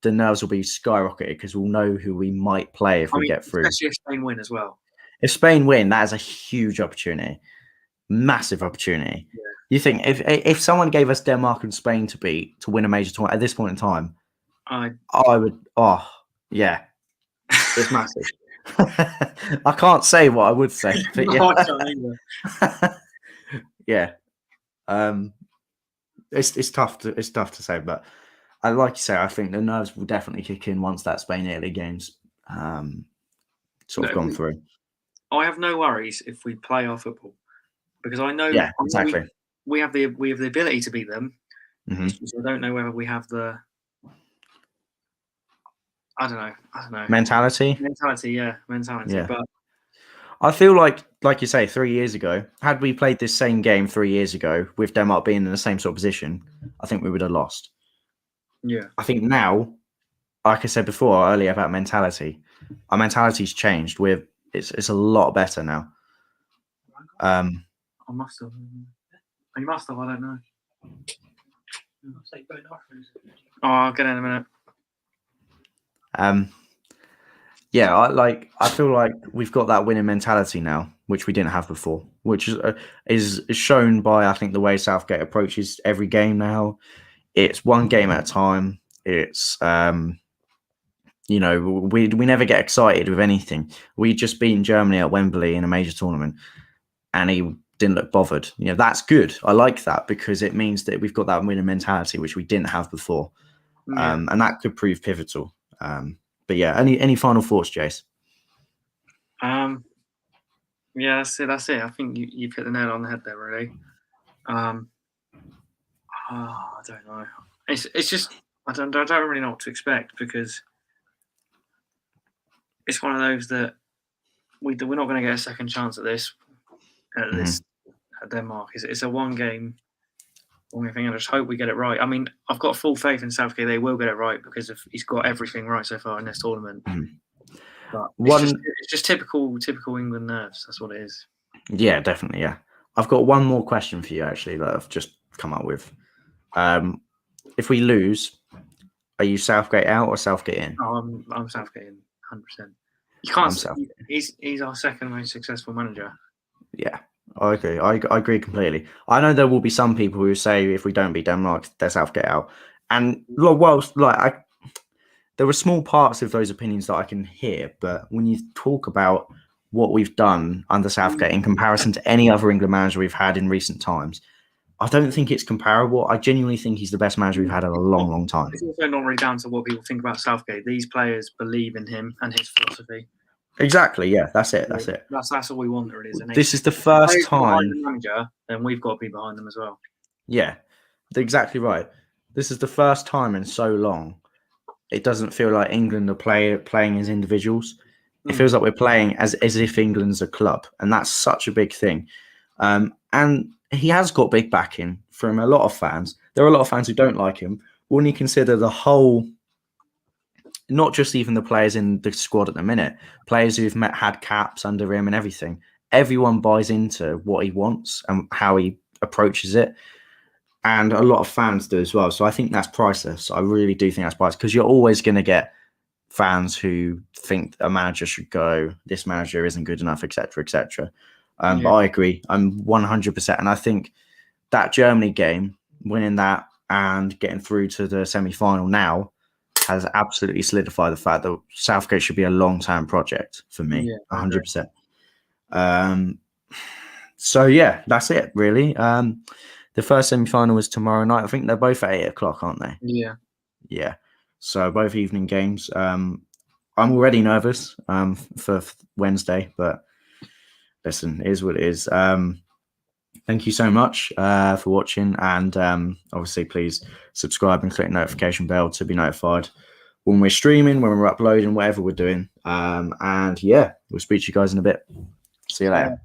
the nerves will be skyrocketed because we'll know who we might play if we get through. Especially if Spain win as well. If Spain win, that is a huge opportunity, massive opportunity. Yeah. You think if someone gave us Denmark and Spain to win a major tournament at this point in time, I would. Oh yeah, it's massive. I can't say what I would say, but yeah. It's tough to say, but like you say, I think the nerves will definitely kick in once that Spain-Italy game's sort of gone through. I have no worries if we play our football because I know exactly we have the ability to beat them. Mm-hmm. So I don't know whether we have the I don't know. Mentality. Yeah. But I feel like you say, 3 years ago, had we played this same game 3 years ago with Denmark being in the same sort of position, I think we would have lost. Yeah. I think now, like I said before earlier about mentality, our mentality's changed. It's a lot better now. I must have. You must have. I don't know. Oh, I'll get in a minute. I feel like we've got that winning mentality now, which we didn't have before, which is shown by, I think, the way Southgate approaches every game now. It's one game at a time. It's we never get excited with anything. We just beat Germany at Wembley in a major tournament, and he didn't look bothered. That's good. I like that because it means that we've got that winning mentality, which we didn't have before, and that could prove pivotal. But yeah, any final thoughts, Jace? Yeah, that's it. I think you've hit the nail on the head there, really. I don't know. It's just I don't really know what to expect because it's one of those that we're not going to get a second chance at this at Denmark. It's a one game thing. I just hope we get it right. I mean, I've got full faith in Southgate. They will get it right because he's got everything right so far in this tournament. But it's just typical England nerves. That's what it is. Yeah, definitely. Yeah, I've got one more question for you actually that I've just come up with. If we lose, are you Southgate out or Southgate in? Oh, I'm Southgate in, 100%. You can't. He's our second most successful manager. Yeah. I agree. I agree completely. I know there will be some people who say if we don't beat Denmark, they're Southgate out. And there were small parts of those opinions that I can hear, but when you talk about what we've done under Southgate in comparison to any other England manager we've had in recent times, I don't think it's comparable. I genuinely think he's the best manager we've had in a long, long time. It's also not really down to what people think about Southgate. These players believe in him and his philosophy. Exactly. Yeah, that's it. That's all we want, really. This is the first time. The manager, then we've got to be behind them as well. Yeah, exactly right. This is the first time in so long. It doesn't feel like England are playing as individuals. It feels like we're playing as if England's a club, and that's such a big thing. And he has got big backing from a lot of fans. There are a lot of fans who don't like him. When you consider the whole. Not just even the players in the squad at the minute, players who've had caps under him and everything. Everyone buys into what he wants and how he approaches it. And a lot of fans do as well. So I think that's priceless. I really do think that's priceless because you're always going to get fans who think a manager should go, this manager isn't good enough, etc., etc. But I agree. I'm 100%. And I think that Germany game, winning that and getting through to the semi-final now has absolutely solidified the fact that Southgate should be a long-term project for me. 100%. So, yeah, that's it, really. The first semi-final is tomorrow night. I think they're both at 8 o'clock, aren't they? Yeah. Yeah. So both evening games. I'm already nervous for Wednesday, but listen, it is what it is. Thank you so much for watching, and obviously please subscribe and click the notification bell to be notified when we're streaming, when we're uploading, whatever we're doing. And yeah, we'll speak to you guys in a bit. See you later.